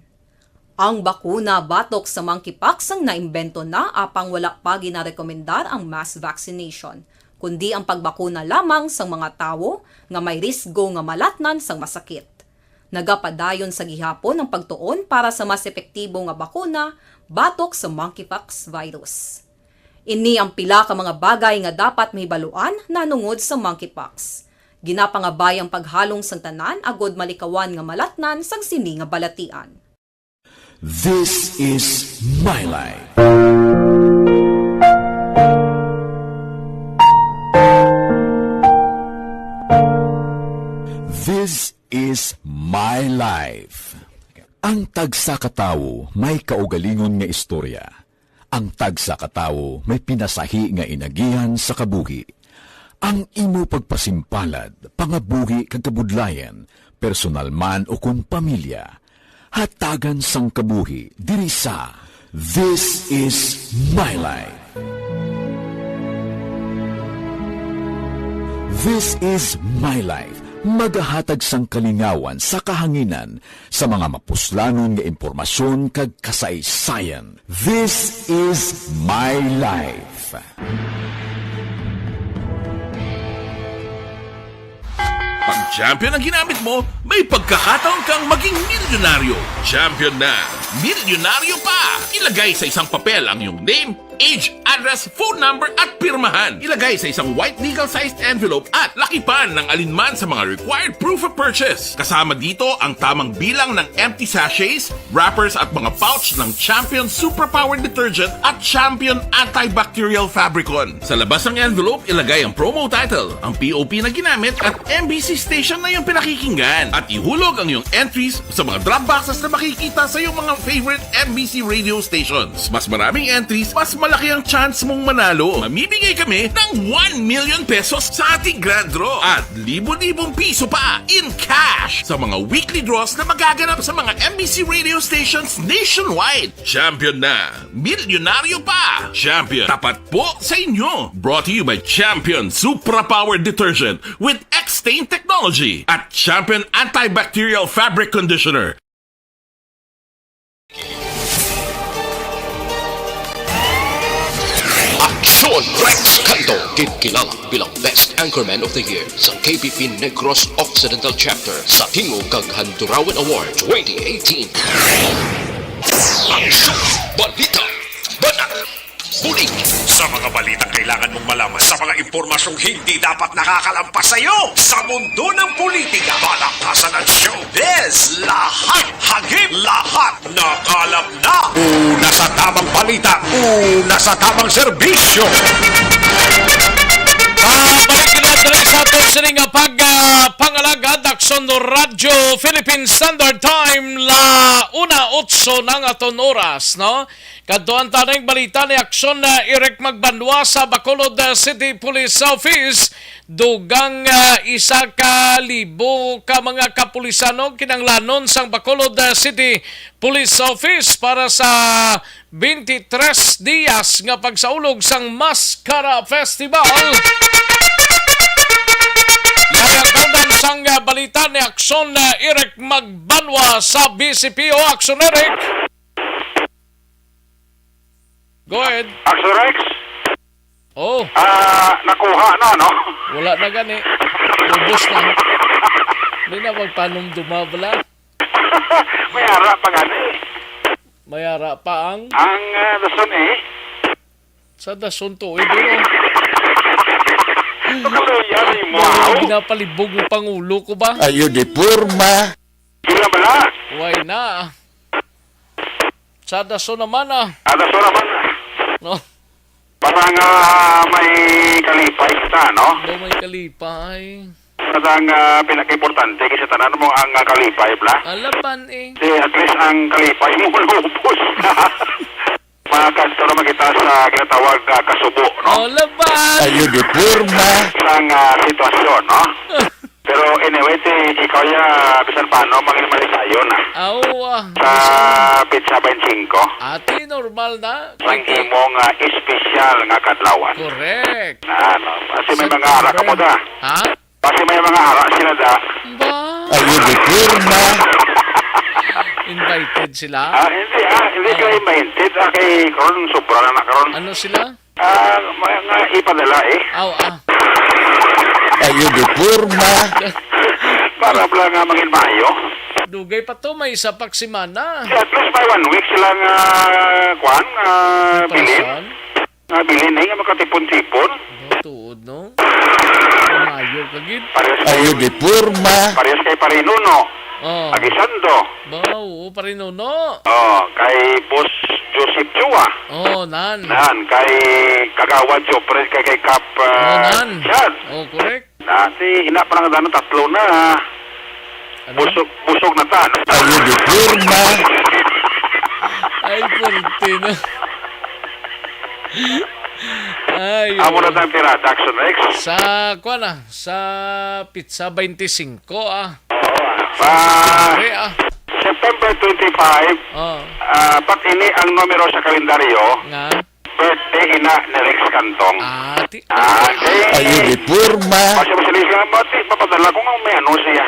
Ang bakuna batok sa monkeypox ang naimbento na apang wala pa ginarekomendar ang mass vaccination, kundi ang pagbakuna lamang sa mga tawo nga may risgo nga malatnan sang masakit. Nagapadayon sa gihapon ang pagtuon para sa mas epektibo nga bakuna batok sa monkeypox virus. Ini ang pila ka mga bagay nga dapat mahibaluan nanungod sa monkeypox. Ginapangabay ang paghalong sang tanan agod malikawan nga malatnan sang sini nga balatian. This is my life. This is my life. Ang tagsa ka tawo may kaugalingon nga istorya. Ang tagsa ka tawo may pinasahi nga inagihan sa kabuhi. Ang imo pagpasimpalad, pangabuhi kag kabudlayan, personal man o kun pamilya, hatagan sang kabuhi diri sa This is my life. This is my life. Magahatag sang kalingawan sa kahanginan sa mga mapuslanon nga impormasyon kag kasaysayan. This is my life. Pag champion ang ginamit mo, may pagkakataon kang maging milyonaryo. Champion na, milyonaryo pa! Ilagay sa isang papel ang iyong name, age, address, phone number at pirmahan. Ilagay sa isang white legal-sized envelope at lakipan ng alinman sa mga required proof of purchase. Kasama dito ang tamang bilang ng empty sachets, wrappers at mga pouch ng Champion Superpower Detergent at Champion Antibacterial Fabricon. Sa labas ng envelope, ilagay ang promo title, ang POP na ginamit at MBC station na yung pinakikinggan. At ihulog ang iyong entries sa mga drop boxes na makikita sa iyong mga favorite MBC radio stations. Mas maraming entries, mas malaki ang chance mong manalo. Mamimigay kami ng 1 million pesos sa ating grand draw at libo-libong piso pa in cash sa mga weekly draws na magaganap sa mga MBC radio stations nationwide. Champion na, milyonaryo pa. Champion, tapat po sa inyo. Brought to you by Champion Supra Powered Detergent with X-Stain Technology at Champion Antibacterial Fabric Conditioner. Aksyon Rex Canto, kinilala bilang Best Anchorman of the Year sa KPP Negros Occidental Chapter sa Tingog kag Handurawan Award 2018. Aksyon, balita, banat, bulig. Sa mga balitang kailangan mong malaman, sa mga impormasyong hindi dapat nakakalampas sa iyo, sa mundo ng politika, palakasan at showbiz, lahat hagip, lahat nakalap na. Una sa tamang balita, una sa tamang serbisyo. Balik natin sa atin sa nga pangalagad Aksyon Radyo Philippine Standard Time la 1:08 ng aton oras, no? Kaduan tanang balita ni Aksyon na Irek Magbanwa sa Bacolod City Police Office. Dugang 1,000 ka mga kapulisano kinanglanon sang Bacolod City Police Office para sa 23 diyas nga pagsaulog sang Mascara Festival. Yakakaundan sang balita ni Aksyon na Irek Magbanwa sa BCPO. Aksyon, Eric. Go ahead. Action Rex? Oh. Nakuha na, no? Wala na gani. Ubus na. Hindi na magpanumduma bala. May ara pa gani. May ara pa ang... Ang dason Sa dason to, duro. Kaluya ni mo. Pinapalibog mo Pangulo ko ba? Ayo de purma. Kila bala? Why na? Sa dason naman Dason naman No? Parang may kalipay kita, no? May kalipay. Parang pinaka-importante kasi tanan mo ang kalipay, bla? Alapan At least ang kalipay mo lubos. Makakastro makita sa kinatawag kasubo, no? Alapan! Ayo di purma. Isang sitwasyon, no? Pero anyway, ikaw bisan paano maging malisayo na. Sa pizza 25. Ati, normal na. Ang imong espesyal nga kadlawan. Correct. Kasi may mga ara ka mo da. Ha? Kasi may mga ara sila da. Ba? Ayo di purma. Invited sila? Hindi ka invited. Kay karon sobra na karon. Ano sila? Mga ipadala Ayo di purma. Para lang mangin mayo. Dugay pa to, may isa pag simana. At least by 1 week silang bilin. Bilin na yung makatipon-tipon. Tuod, no? Mayo kagid. Ayo di purma. Parehas kay Parinuno. Agisando. Oo, Parinuno. Kay Boss Joseph Chua. Nan. Kay Kagawad Jopres, kay Kap Nan. Chad. Correct. Si hina pa lang dano tatlo na. Busog na tan. Ayo di purma. Ay, porte na. Ay, amo na tayong pirata, Action Rex. Sa pizza 25, September 25, pag ini ang numero sa kalendaryo, birthday ina ni Rex Cantong. Ayo di purma. Kasi masilis nga ba, mapadala ko nga may ano siya,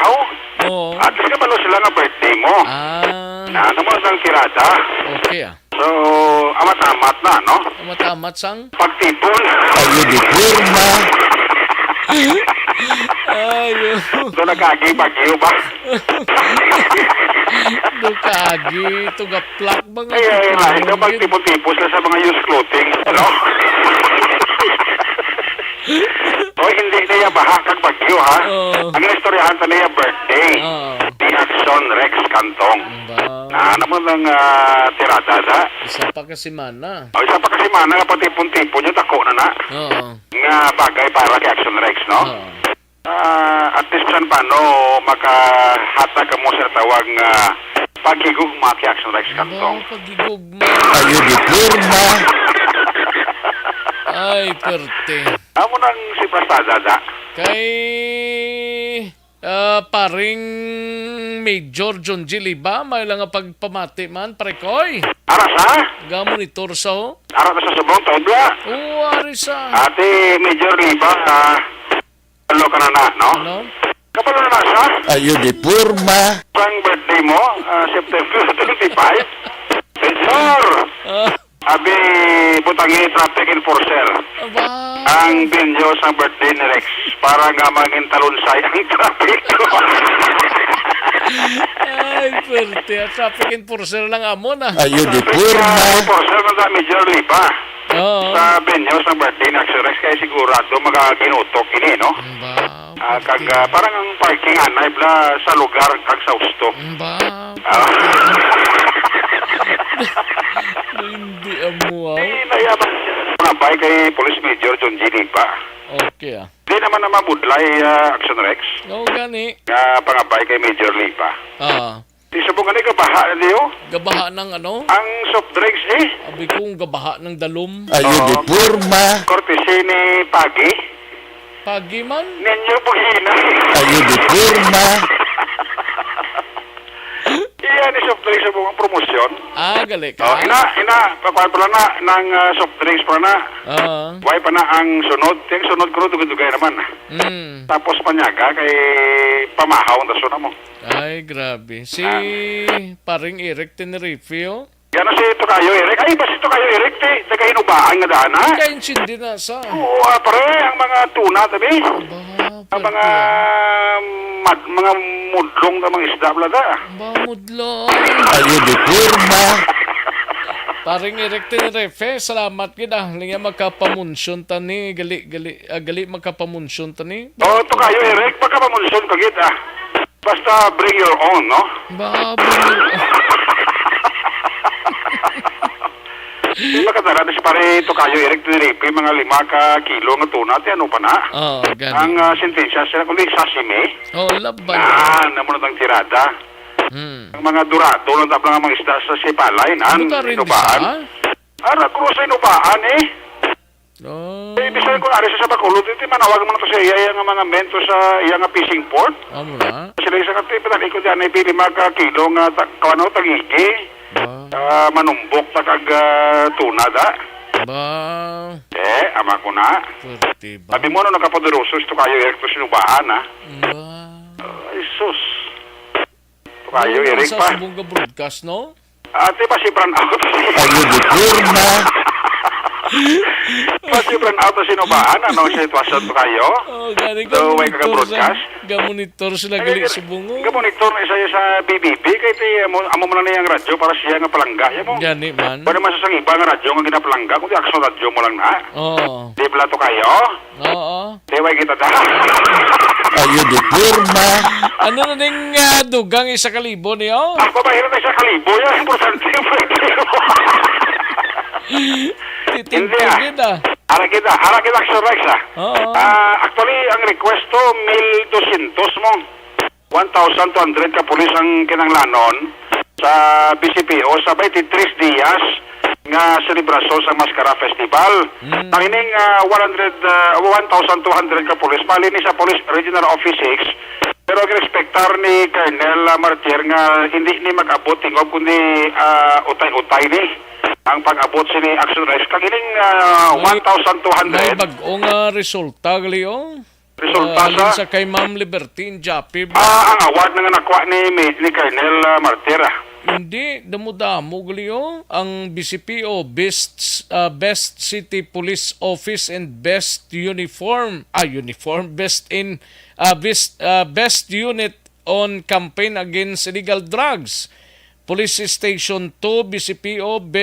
At least kabalo sila nga birthday mo. Ano mo ang tirada? Okay So, amat-amat na, no? Amat-amat sang? Pagtipon. Ayo di purma. Ayo. So, nagkagi-bagyo ba? Dukagi, tugaplak bang? Ito magtipon-tipos na sa mga used clothing, ano? Hindi na yung bahakag bagyo, ha? Ang istoryahan ta niya birthday ni Action Rex Cantong. Ano mo ng tirada na? Isa pa kasi mana. Isa pa kasi mana, kapag tipon-tipon yung tako na na. Nga bagay para kay Action Rex, no? At least saan paano makahata ka mo sa tawag nga pagigugma kay Action Rex Cantong. Pagigugma. Ayo di purma. Ay, perte. Amo nang si Pasada da. Kay paring Major John G. Liba, may lang nga pagpamati man, parekoy. Aras ha? Gamonitor sa ho. Aras sa subong taon ba? Oo, arisa. Ate Major Liba, ano ka na no? Ano? Kapalo na siya? Ayo di purma. Ang birthday mo, September 25. Major! Abi, butangi traffic enforcer. Ang binyo sa birthday ni Rex para nga maging talunsay ang traffic. Ay, perte. Traffic enforcer lang amo na. Ayo di purma. Enforcer na Major Liba. Oo. Sa binyo sa birthday ni Rex kaya sigurado magaginutok ini, no? Parang ang parking anay bla sa lugar kag sa usto. Hindi amo. Nayaman mga bay kay Police Major John G. Liba. Okay ah. Di naman na mabudlay Action Rex. Oo, gani. Pangabay kay Major Liba. Di sabong gani gabaha na diyo? Gabaha ng ano? Ang soft drinks Abi kong gabaha ng dalom. Ayo di purma. Kortesi ni Pagi. Pagi man? Ninyo buhina. Ayo di purma. Iya ni soft drinks sa buong promosyon. Gali ka. Pakuha pala na ng soft drinks pala na. Why pa na ang sunod. Yung sunod ko dugay naman. Tapos panyaga kay pamahaw ang tasuna mo. Ay, grabe. Si paring Eric Tenerife, Gano'n si Tokayo Eric? Ay, ba si Tokayo Eric? Tagahinubaan nga daan, ha? Kaintindi na sa. Oo, pare, ang mga tuna, tabi. Ang mga mudlong na mga isda, blada. Mudlong. Ayo di purma. Paring Eric Tenerife, salamat kita. Linga magkapamunsyon tani. Gali magkapamunsyon tani. Oo, Tokayo Eric, magkapamunsyon ka kita. Basta bring your own, no? Makatara na si pare Tokayo Eric Tenerife, mga 5 kilo nga tuna, ano pa na? Gani. Ang sentensya sila kundi sashimi. Laban. Namunod ang tirada. Ang mga durado, ng tablang mga isda sa sipalay, inubaan. Kuro sa inubaan, Ibisan ko ari sa Bacolod, iti manawag mo na to sa iya nga mga mento sa iya nga fishing port. Amo na. Sila isa katipitan ikot yan, ay 5 kilo nga kawano tagigi. Manumbok takag tuna da. Ama ko na. Sabi mo no nakapoderosos to kayo Eric to sinubaan ha. Ay sus. To kayo Eric pa. Sa subong ka broadcast no? Ate pa si Bran out. Ayo di purma. Pati brand out na sinubaan, ano ang sitwasyon to kayo? Gani So, may kaka-broadcast? Gamonitor sila gali subungo. Gamonitor na isa sa BBB, kaya amo mo na yung radyo para siya nga palangga. Yan mo. Gani man. Pwede man sa iba nga radyo nga ginapalangga, kundi akso radyo mo lang na. Di bala to kayo? Di way kita da. Ayo di purma. Ano na ning dugang 1,000 niyo? Babahiran na 1,000, yan. Importante yung pwede mo. Hindi Ara kita Action Rex actually ang request to 1,200 mo 1,200 ka pulis ang kinanglanon sa BCPO sa 23 dias nga selebrasyon sa Mascara Festival. Tangining 1,200 ka pulis mali ni sa Police Regional Office 6 pero ang respektar ni Colonel Martir nga hindi ni mag-abot tingob kundi utay-utay ni ang pag-abot sini Action Rex kagining 1,200 may bag-ong resulta gali resulta sa kay Ma'am Libertine Japib ang award na nga nakuha ni Colonel Martir hindi damo-damo gali ang BCPO Best City Police Office and Best Best Unit on Campaign Against Illegal Drugs. Police Station 2, BCPO,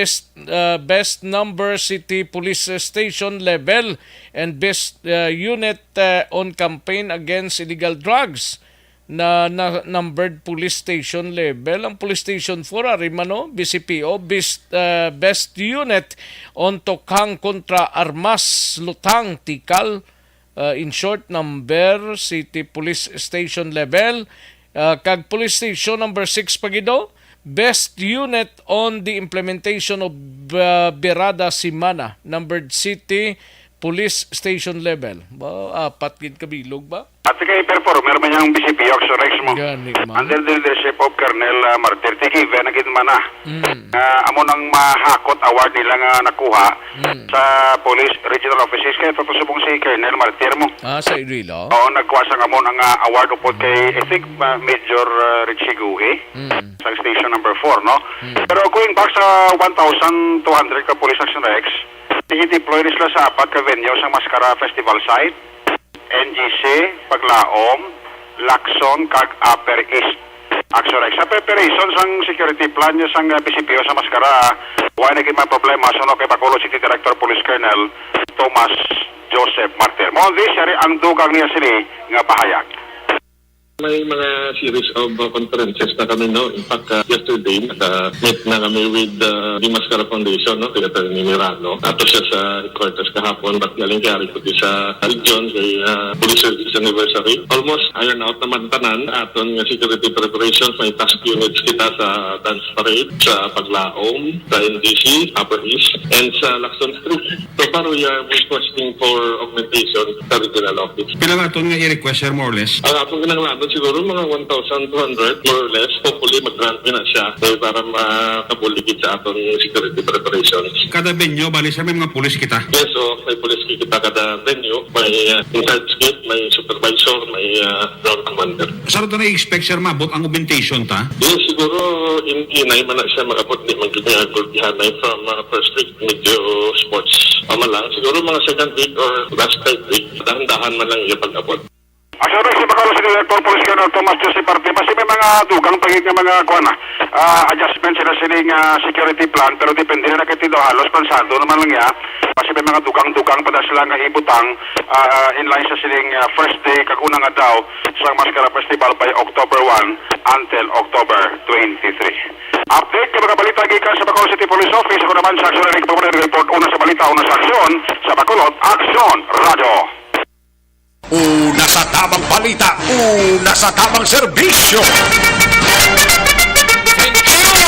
Best Number City Police Station Level, and Best Unit on Campaign Against Illegal Drugs na numbered police station level. Ang police station 4, Arimano, BCPO, Best Unit on Tokhang kontra Armas, Lutang, Tikal, in short, number City Police Station Level. Kag Police Station number 6 pagido, Best Unit on the Implementation of Berada Simana, numbered City police station level. Ba, apat gid kabilog ba? At kay performer man yung BCP Oxorex mo. Gani man. Under the leadership of Colonel Martir Tikive na gid man na. Amo nang mahakot award nila nga nakuha sa police regional offices kay tutusubong si Colonel Martir mo. Sa Iloilo. Oo, nagkuha sa amo ng award upod kay I think Major Richie Guhe sa station number 4, no? Pero going back sa 1,200 ka police action rex, i-deploy sila sa apat ka venue sa Mascara Festival site, NGC, Paglaom, Lacson, kag Upper East. Actually, sa preparation sang security plan niya sang PCPO sa Mascara, wala na mga problema sa kay Bacolod City Director Police Colonel Thomas Joseph Martir. Mo this yari ang dugang niya sini nga pahayag. May mga series of conferences na kami, no? In fact, yesterday, naka-meet na kami with the Mascara Foundation, no? Kaya tayo ni Mirano. Ato siya sa headquarters kahapon, but galing kaya rin puti sa region, kay Police Service Anniversary. Almost iron out naman tanan, aton security preparations, may task units kita sa dance parade, sa Paglaom, sa NDC, Upper East, and sa Lacson Street. So, paro yung requesting for augmentation sa regional office. Pila nga ito nga i-request, sir, more or less? Ang atong kinanglanon, siguro mga 1,200 more or less. Hopefully mag-grant na siya para makabuligid sa atong security preparations. Kada venue, bali sa may mga pulis kita? Yes, so may pulis kita kada venue. May in-charge gate, may supervisor, may ground commander. Saan ito na-expect, sir, mabot ang augmentation ta? Yes, siguro inay man na siya magabot ni mag-gulpihanay from first week medyo sports. Lang. Siguro mga second week or last third week, dahan-dahan man lang yung pag-abot. Asuro si Bacolod City Director Police Colonel Thomas Joseph Martir, kasi may mga dugang pagig nga mga adjustment sila siling security plan, pero depende na kitido halos pansado naman lang ya. Kasi may mga dugang pada sila nga ibutang in line sa siling first day kakuna nga daw sa Mascara Festival by October 1 until October 23. Update ka mga balita gikan sa Bacolod City Police Office. Ako naman sa Action Report, una sa balita, una sa aksyon sa Bacolod Action Radio. Una sa tamang balita, una sa tamang serbisyo.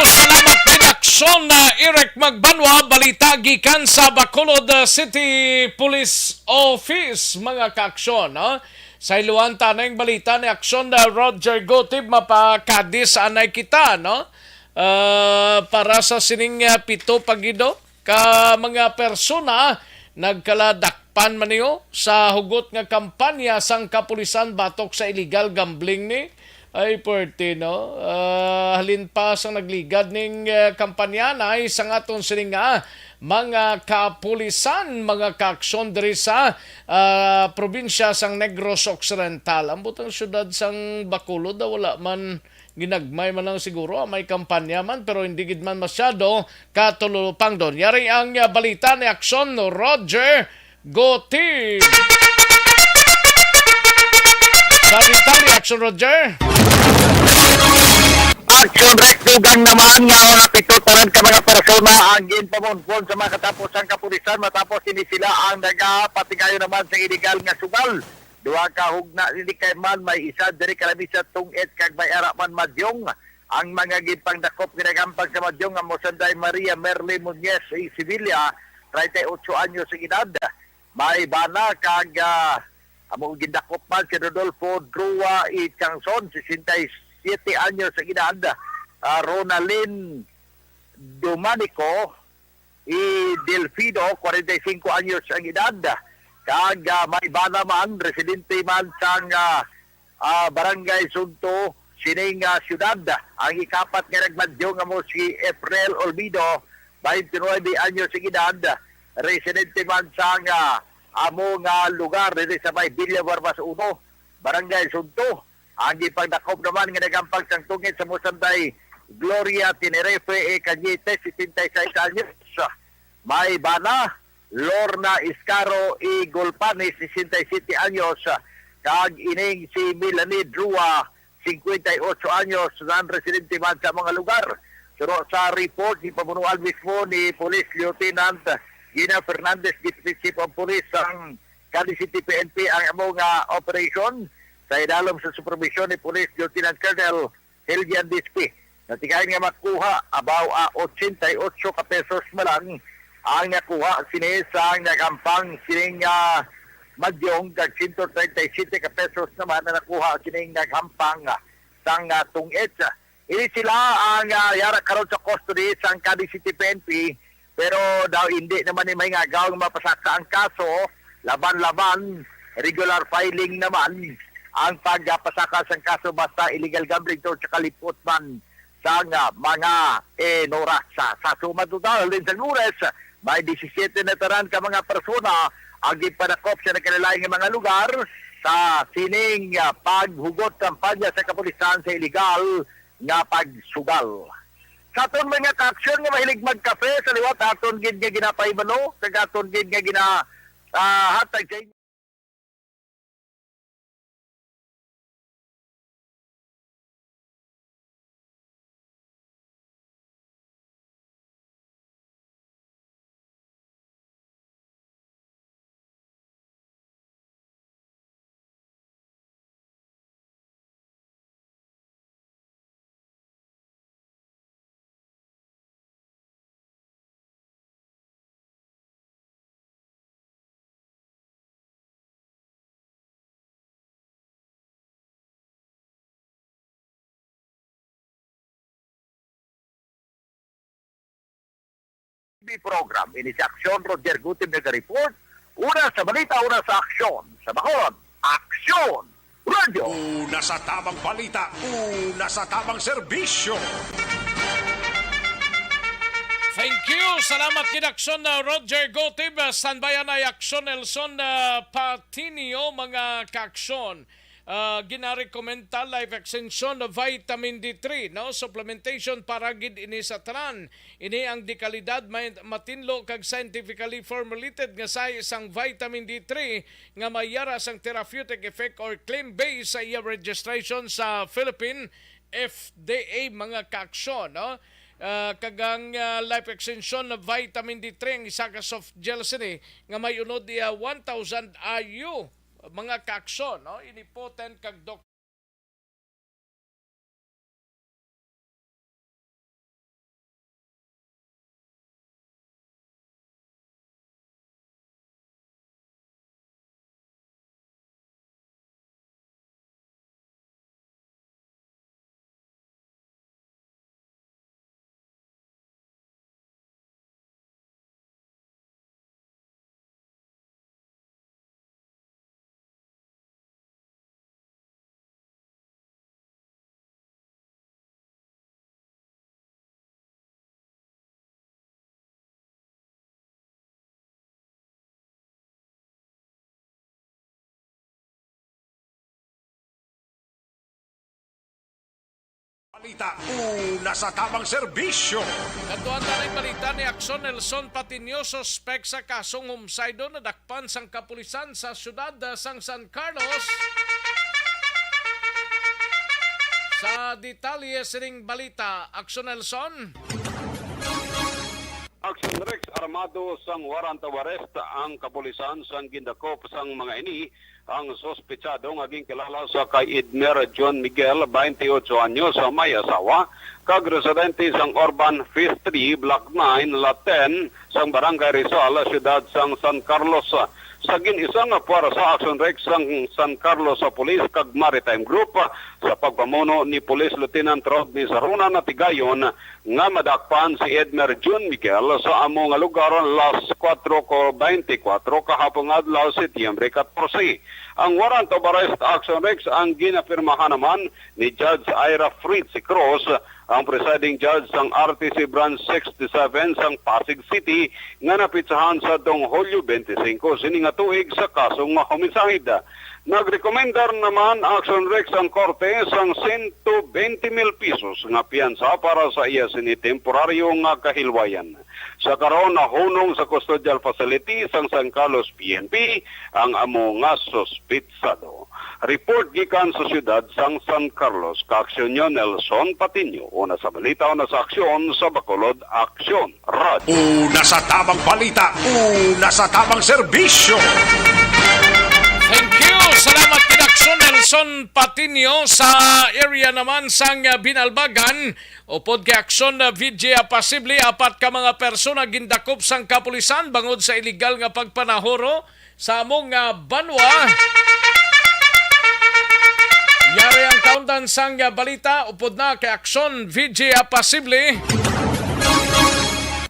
Salamat redaksyon na Eric Magbanwa, balita gikan sa Bacolod City Police Office, mga kaaksyon. Sa iluan tanang balita ni aksyon na Roger Gotib, mapakadis anay kita, no? Para sa sining pito pagido ka mga persona nagkaladakpan man niyo sa hugot nga kampanya sang kapulisan batok sa illegal gambling ni ay pwerte, no? Halin pa sang nagligad ning kampanya na isang aton sining mga kapulisan, mga kaaksyon diri sa probinsya sang Negros Occidental. Ang butang syudad sang Bacolod wala man ginagmay man lang siguro, may kampanya man pero hindi gid man masyado katulupang doon. Yari ang balita ni aksyon no Roger Gotib. Balita ni aksyon Roger. Action Rex dugang naman nga mga pituturan ka mga persona ang ginpamonpon sa mga katapusang kapulisan matapos hindi sila ang nagapatingayo naman sa illegal nga sugal. Duha ka hugna dili kay man may isa diri kalabi sa tungit kag may ara man madyong ang mga gipangdakop ginagampag sa madyong nga Mosanday Maria Merle Muñez Sevilla 38 anyos sa edad. May bana kag among gindakop man si Rodolfo Drua Changson 67 anyos sa edad. Ronalyn Domanico Delfido 45 anyos ang edad. Kag may bana man, residente man sang Barangay Sunto, sining syudad. Ang ikapat nga nagmadyo nga mo si April Olvido, 29 anyos sa edad, residente man sang amo nga lugar dito sa may Villa Barbas 1, Barangay Sunto. Ang ipagdakop naman nga nagampag sang tungit sa Mosanday Gloria Tinerefe Cañete, 76 anyos. May bana Lorna Iscaro Golpani, 67 anyos. Kag ining si Melanie Drua, 58 anyos, non-residente man sa mga lugar. Pero sa report, ipamunuan mismo ni Police Lieutenant Gina Fernandez, District Chief of Police ang Cali City PNP ang among operation sa idalom sa supervision ni Police Lieutenant Colonel Helgian Dispi. Natikain nga makuha about 88 ka pesos malang ang nakuha sini sa nagampang sining madyong kag 137 ka pesos naman na nakuha sining naghampang sang tungit. Ini sila ang yara karon sa custody sang Cadiz City PNP, pero daw hindi naman ni may ngagaw nga mapasaka ang kaso, laban-laban, regular filing naman ang pagpasaka sang kaso basta illegal gambling to sa kalipot man sa mga Nora sa suma total din sa Lures, may 17 na taran ka mga persona ang gipanakop sa nakalalayang mga lugar sa sining paghugot kampanya sa kapulisan sa illegal nga pagsugal. Sa aton mga ka-aksyon nga mahilig magkape sa liwat, aton gid nga ginapaibalo, kag aton gid nga hatag sa inyo. Program. Ini si Aksyon, Roger Gutim nag-report. Una sa balita, una sa aksyon. Sa Bacolod, Aksyon Radio. Una sa tamang balita, una sa tamang serbisyo. Thank you. Salamat kid Aksyon na Roger Gotib. Standbyan ay Aksyon Nelson Patinio, mga kaaksyon. Ginarekomenda life extension of vitamin D3, no? Supplementation para gid ini sa tanan. Ini ang dekalidad matinlo kag scientifically formulated nga sa isang vitamin D3 nga mayara sang therapeutic effect or claim base sa iya registration sa Philippine FDA, mga kaaksyon, no? Kagang life extension of vitamin D3 ang isa ka soft gel sini nga may unod iya 1,000 IU, mga kaaksyon, no? Inipotent kag dok Balita, una sa tamang serbisyo. Katuan na rin balita ni Aksyon Nelson Patinio, suspek sa kasong homicide na dakpan sang kapulisan sa syudad sang San Carlos. Sa detalye sining balita, Aksyon Nelson. Action Rex armado sang warrant of arrest ang kapulisan sang gindakop sang mga ini ang sospechado ngaging kilala sa kay Edmer John Miguel, 28 anyos, may asawa, kag residente sang Urban Phase 3, Block 9, Lot 10, sang Barangay Rizal, siyudad sang San Carlos. Sa ginisang puwersa Action Rex sang San Carlos sa Police kag Maritime Group sa pagpamuno ni Police Lieutenant Rodney Saruna na Tigayon nga madakpan si Edmer John Miguel sa amo nga lugar las 4:24 kahapon adlaw Setyembre 14. Ang warrant of arrest Action Rex ang ginapirmahan naman ni Judge Ira Fritz Cruz, ang presiding judge sang RTC Branch 67 sang Pasig City nga napitsahan sa dong Hulyo 25 sini nga tuig sa kasong homicide. Nagrekomendar naman Action Rex ang korte sang 120,000 pesos nga piyansa para sa iya sini temporaryo nga kahilwayan. Sa karon nahunong sa custodial facility sang San Carlos PNP ang amo nga sospitsado. Report gikan sa siyudad sang San Carlos, kaaksyon nyo Nelson Patinio. Una sa balita, una sa aksyon sa Bacolod, Aksyon Radio. Una sa tamang balita, una sa tamang serbisyo. Thank you. Salamat kid Aksyon Nelson Patinio sa area naman sang Binalbagan upod kay aksyon na VJ Apasible apat ka mga persona gindakop sang kapulisan bangod sa illegal nga pagpanahoro sa among banwa. Yari ang countdown sang balita upod na kay aksyon VJ Apasible.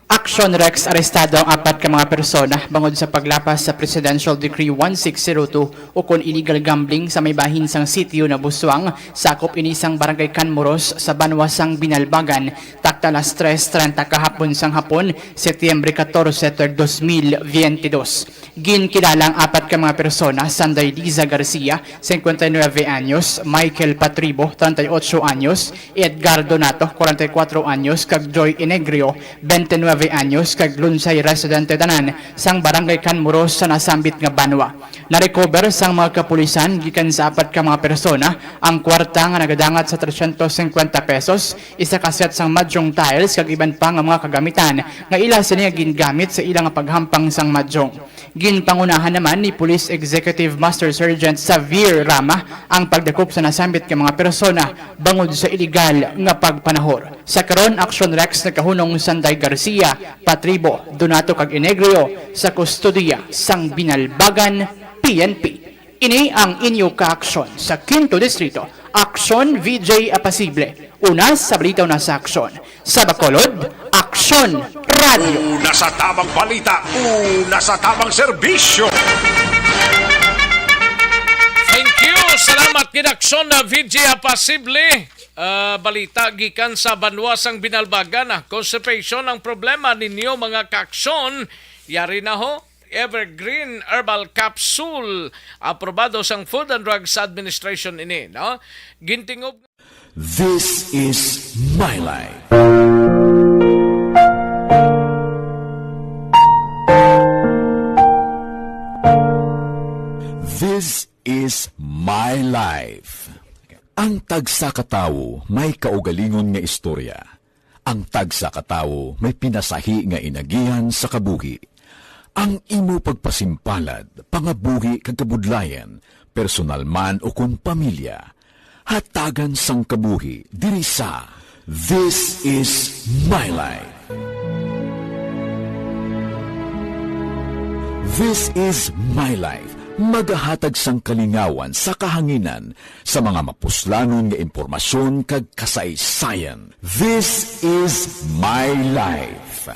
Action Rex, arestado ang apat ka mga persona bangod sa paglapas sa Presidential Decree 1602 o kon illegal gambling sa may bahin sang sitio na Busuang, sakop inisang barangay Canmoros sa Banwasang Binalbagan, takta alas 3:30 kahapon sang hapon, Setyembre 14, 2022. Ginkilala ang apat ka mga persona, Sanday Liza Garcia, 59 anyos, Michael Patribo, 38 anyos, Edgar Donato, 44 anyos, kag Joy Inegrio, 29 anyos, kag Lunsay residente tanan sang barangay Canmoros sa nasambit nga Banwa. Na-recover sang mga kapulisan gikan sa apat ka mga persona ang kwarta nga nagadangat sa 350 pesos, isa ka set sang madyong tiles kag iban pa nga mga kagamitan nga ila sini gingamit sa ilang paghampang sang madyong. Ginpangunahan naman ni Police Executive Master Sergeant Xavier Rama ang pagdakop sa nasambit ka mga persona bangod sa illegal nga pagpanahor. Sa karon, Action Rex nagkahunong Sanday Garcia, Patribo, Donato kag Inegrio sa kustodiya sang Binalbagan PNP. Ini ang inyo ka-aksyon sa 5th Distrito. Aksyon VJ Apasible. Una sa balitaw na sa aksyon. Sa Bacolod, Aksyon Radio. Una sa tamang balita, una sa tamang serbisyo. Thank you. Salamat kinaksyon na VJ Apasible. Balita gikan sa Banwasang Binalbagan. Constipation ang problema ninyo mga kaksyon. Yari na ho. Evergreen Herbal Capsule. Aprobado sang Food and Drugs Administration ini. No? Gintingob. This is my life. This is my life. Ang tagsa katawo may kaugalingon nga istorya. Ang tagsa katawo may pinasahi nga inagihan sa kabuhi. Ang imo pagpasimpalad, pangabuhi kag kabudlayan, personal man o kun pamilya, hatagan sang kabuhi diri sa This is my life. This is my life. Magahatag sang kalingawan sa kahanginan sa mga mapuslanon nga impormasyon kag kasaysayan. This is my life.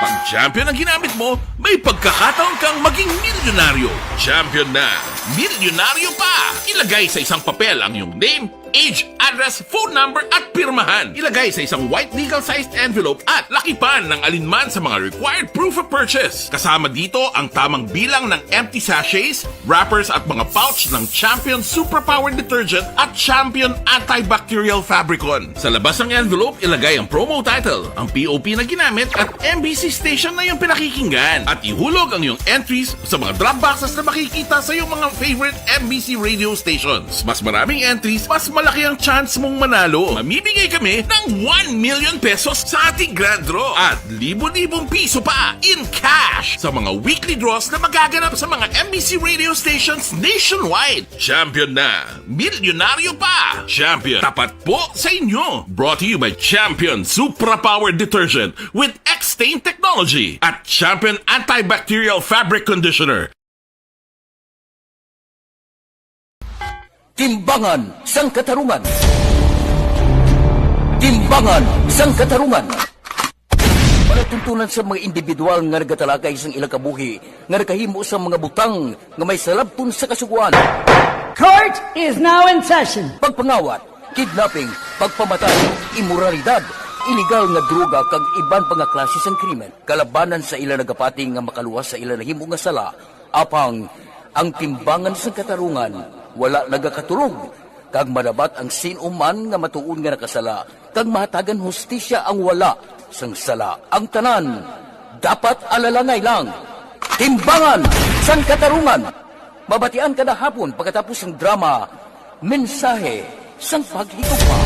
Pag champion ang ginamit mo, may pagkakataon kang maging milyonaryo. Champion na, milyonaryo pa! Ilagay sa isang papel ang iyong name, age, address, phone number at pirmahan. Ilagay sa isang white legal-sized envelope at lakipan ng alinman sa mga required proof of purchase. Kasama dito ang tamang bilang ng empty sachets, wrappers at mga pouch ng Champion Superpower Detergent at Champion Antibacterial Fabricon. Sa labas ng envelope, ilagay ang promo title, ang POP na ginamit at MBC station na yung pinakikinggan. At ihulog ang iyong entries sa mga drop boxes na makikita sa iyong mga favorite MBC radio stations. Mas maraming entries, mas malaki ang chance mong manalo. Mamimigay kami ng 1 million pesos sa ating grand draw at libo-libong piso pa in cash sa mga weekly draws na magaganap sa mga MBC radio stations nationwide. Champion na, milyonaryo pa. Champion, tapat po sa inyo. Brought to you by Champion Superpower Detergent with X-Stain Technology at Champion Antibacterial Fabric Conditioner. Timbangan sang katarungan. Timbangan sang katarungan. Panatuntunan sa mga individual nga nagatalakay sang ilang kabuhi nga nakahimo sa mga butang nga may salabton sa kasuguan. Court is now in session. Pagpangawat, kidnapping, pagpamatay, immoralidad, illegal nga droga kag iban pa nga klase sang krimen. Kalabanan sa ilang nagapating nga makaluwas sa ilang nahimo nga sala. Apang ang timbangan sang katarungan wala nagakatulog, kag madabat ang sinuman nga matuon nga nakasala, kag mahatagan hustisya ang wala sang sala. Ang tanan, dapat alalangay lang. Timbangan sang katarungan. Mabatian kada hapon pagkatapos ng drama, mensahe sang paghigugma.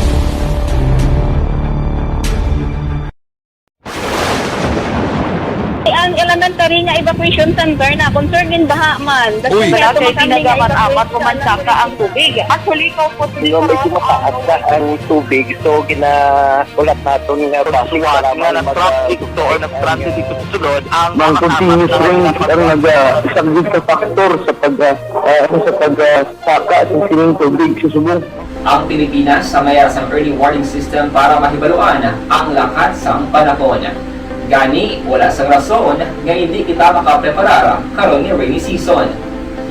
Ang elemental diri nga evacuation center na concern din baha man. Uy, Kaya kay pinagamat-amat kumansaka ang tubig. Actually, ko po Hindi may kumataas na ang tubig. So, ulat natin nga basuhan nga ng traffic to or ng traffic dito sa sulod. Ang continuous rain ang isang good factor sa pagsaka at sining tubig sa subong. Ang Pilipinas sa mayroon sa early warning system para mahibaluan ang lakas sa panahon. Gani, wala sang rason nga hindi kita makapreparar karon ni rainy season.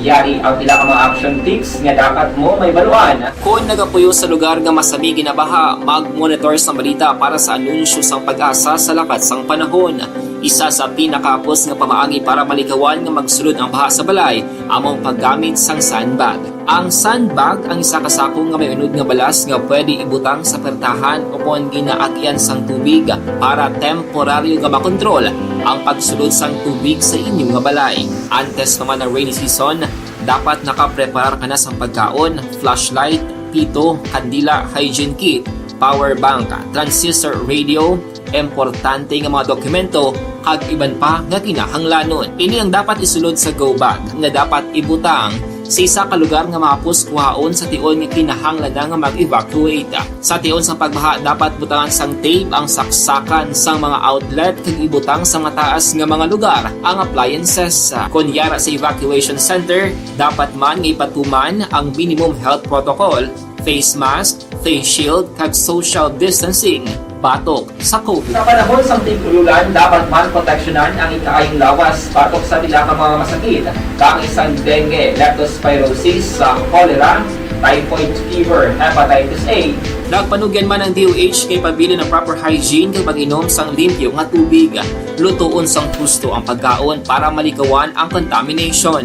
Yari ang pila ka mga action tips nga dapat mo may baluan. Kung nagapuyo sa lugar nga masami ginabaha, mag-monitor sa balita para sa anunsyo sang pag-asa sa lakas sang panahon. Isa sa pinakapos nga pamaagi para malikawan nga magsulod ang baha sa balay, among paggamit sang sandbag. Ang sandbag ang isa kasakong nga may unod nga balas nga pwede ibutang sa pertahan upon ginaagyan sang tubig para temporaryo nga makontrol ang pagsulod sang tubig sa inyong nga balay. Antes naman ng rainy season, dapat nakapreparar ka na sang pagkaon, flashlight, pito, kandila, hygiene kit, power bank, transistor radio, importante nga mga dokumento kag iban pa nga kinahanglanon. Ini ang dapat isulod sa go bag nga dapat ibutang sa isa ka lugar nga mapus kuhaon sa tion nga kinahanglan nga mag-evacuate. Sa tion sa pagbaha dapat butangan sang tape ang saksakan sang mga outlet kag ibutang sa mataas nga mga lugar ang appliances. Kunyara sa evacuation center, dapat man nga ipatuman ang minimum health protocol, face mask, face shield kag social distancing batok sa COVID. Sa panahon sa tigululan, dapat man proteksyonan ang ikaayong lawas batok sa pila ka mga masakit, kang isang dengue, leptospirosis, cholera, typhoid fever, hepatitis A. Nagpanugyan man ang DOH kay pabili ng proper hygiene kay pag-inom sang limpyo nga tubig. Lutuon sang husto ang pagkaon para malikawan ang contamination.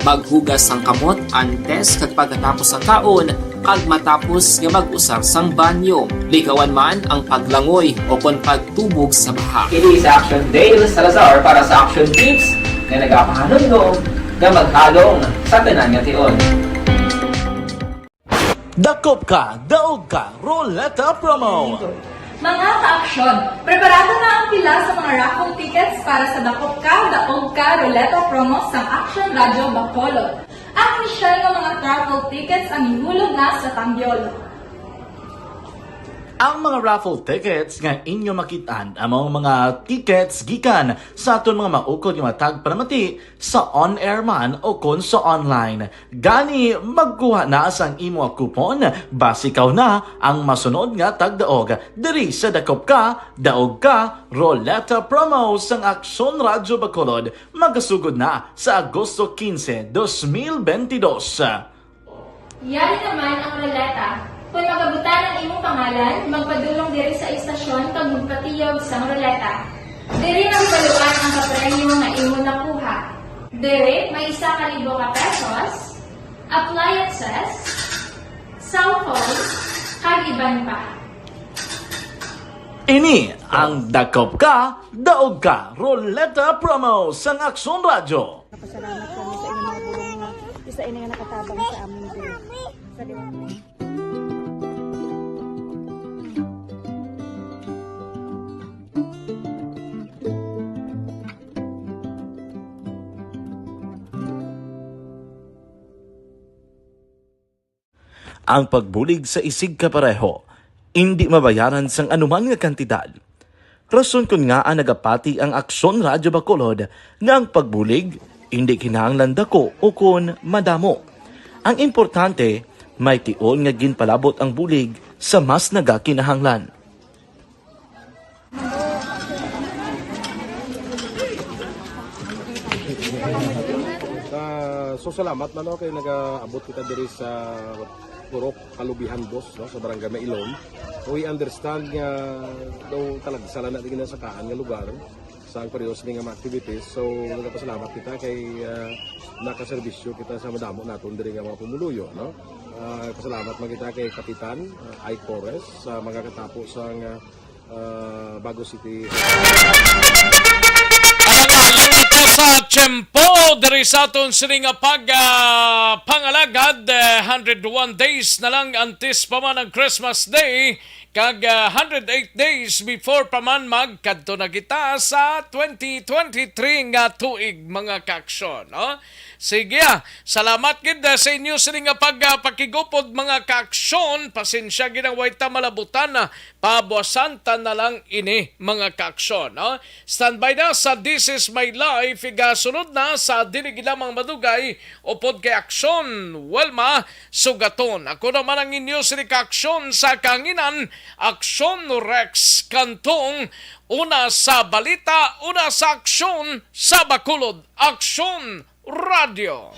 Maghugas sang kamot antes kag pagkatapos ang kaon kag matapos nga mag-usar sang banyo. Likawan man ang paglangoy o kon pagtubog sa baha. Kini sa Action Dale Salazar para sa Action Tips nga nagapahanundong nga maghalong sa tanan nga tion. Dakop ka, daog ka, Roleta Promo! Mga ka-aksyon, preparado na ang pila sa mga raffle tickets para sa Dakop Ka, Daog Ka, Roleta Promo sa Action Radio Bacolod. Ang misyal ng mga raffle tickets ang ihulog na sa Tambiol. Ang mga raffle tickets nga inyo makitaan among mga tickets gikan sa aton mga maukod nga matag palamati sa on-air man o kon sa online. Gani magkuha na sang imo coupon basi ikaw na ang masunod nga tagdaog diri sa Dakop Ka, Daog Ka, Roleta Promo sang Aksyon Radio Bacolod magasugod na sa Agosto 15, 2022. Yari naman ang roleta. Kung magabutan ang imong pangalan, magpadulong diri sa istasyon pag magpatiyog sa roleta. Diri ang baluan ang kapremyo nga imo nakuha. Diri may 1,000 ka pesos, appliances, cellphone, kag iban pa. Ini ang Dakop Ka, Daog Ka, Roleta Promo sang Aksyon Radio. Pasalamat kami sa inyong mga bulong nga isa ini nga nakatabang sa aming din. Sa diwang. Ang pagbulig sa isig kapareho, hindi mabayaran sang anuman nga kantidad. Rason kun nga ang nagapati ang Aksyon Radio Bacolod nga ang pagbulig, hindi kinahanglan dako o kun madamo. Ang importante, may tion nga ginpalabot ang bulig sa mas nagakinahanglan. So salamat man kay nagaabot kita diri sa Purok Kalubihan Boss no, sa Barangay Mailon. We understand nga daw talaga sala na din sa kaan nga lugar sa periods ning mga activities. So nagapasalamat kita kay nakaserbisyo kita sa madamo naton diri nga mga pumuluyo no. Pasalamat man kita kay Kapitan I. Torres sa mga katapos sang Bago City. Ang sa tiyempo diri sa aton sini nga pangalagad 101 days na lang antes pa man ang Christmas Day kag 108 days before pa man magkadto na kita sa 2023 nga tuig mga kaaksyon, no? Sige, salamat gid sa inyo sini nga pagpakigupod mga kaaksyon. Pasensya gid ang wayta malabutan na pabuasanta na lang ini mga kaaksyon, no? Standby na sa This Is My Life, igasunod na sa dili gid lamang madugay upod kay aksyon Welma Sugaton. Ako naman ang inyo sini kaaksyon sa kanginan, Aksyon Rex Kantong, una sa balita, una sa aksyon sa Bacolod, Aksyon Radio.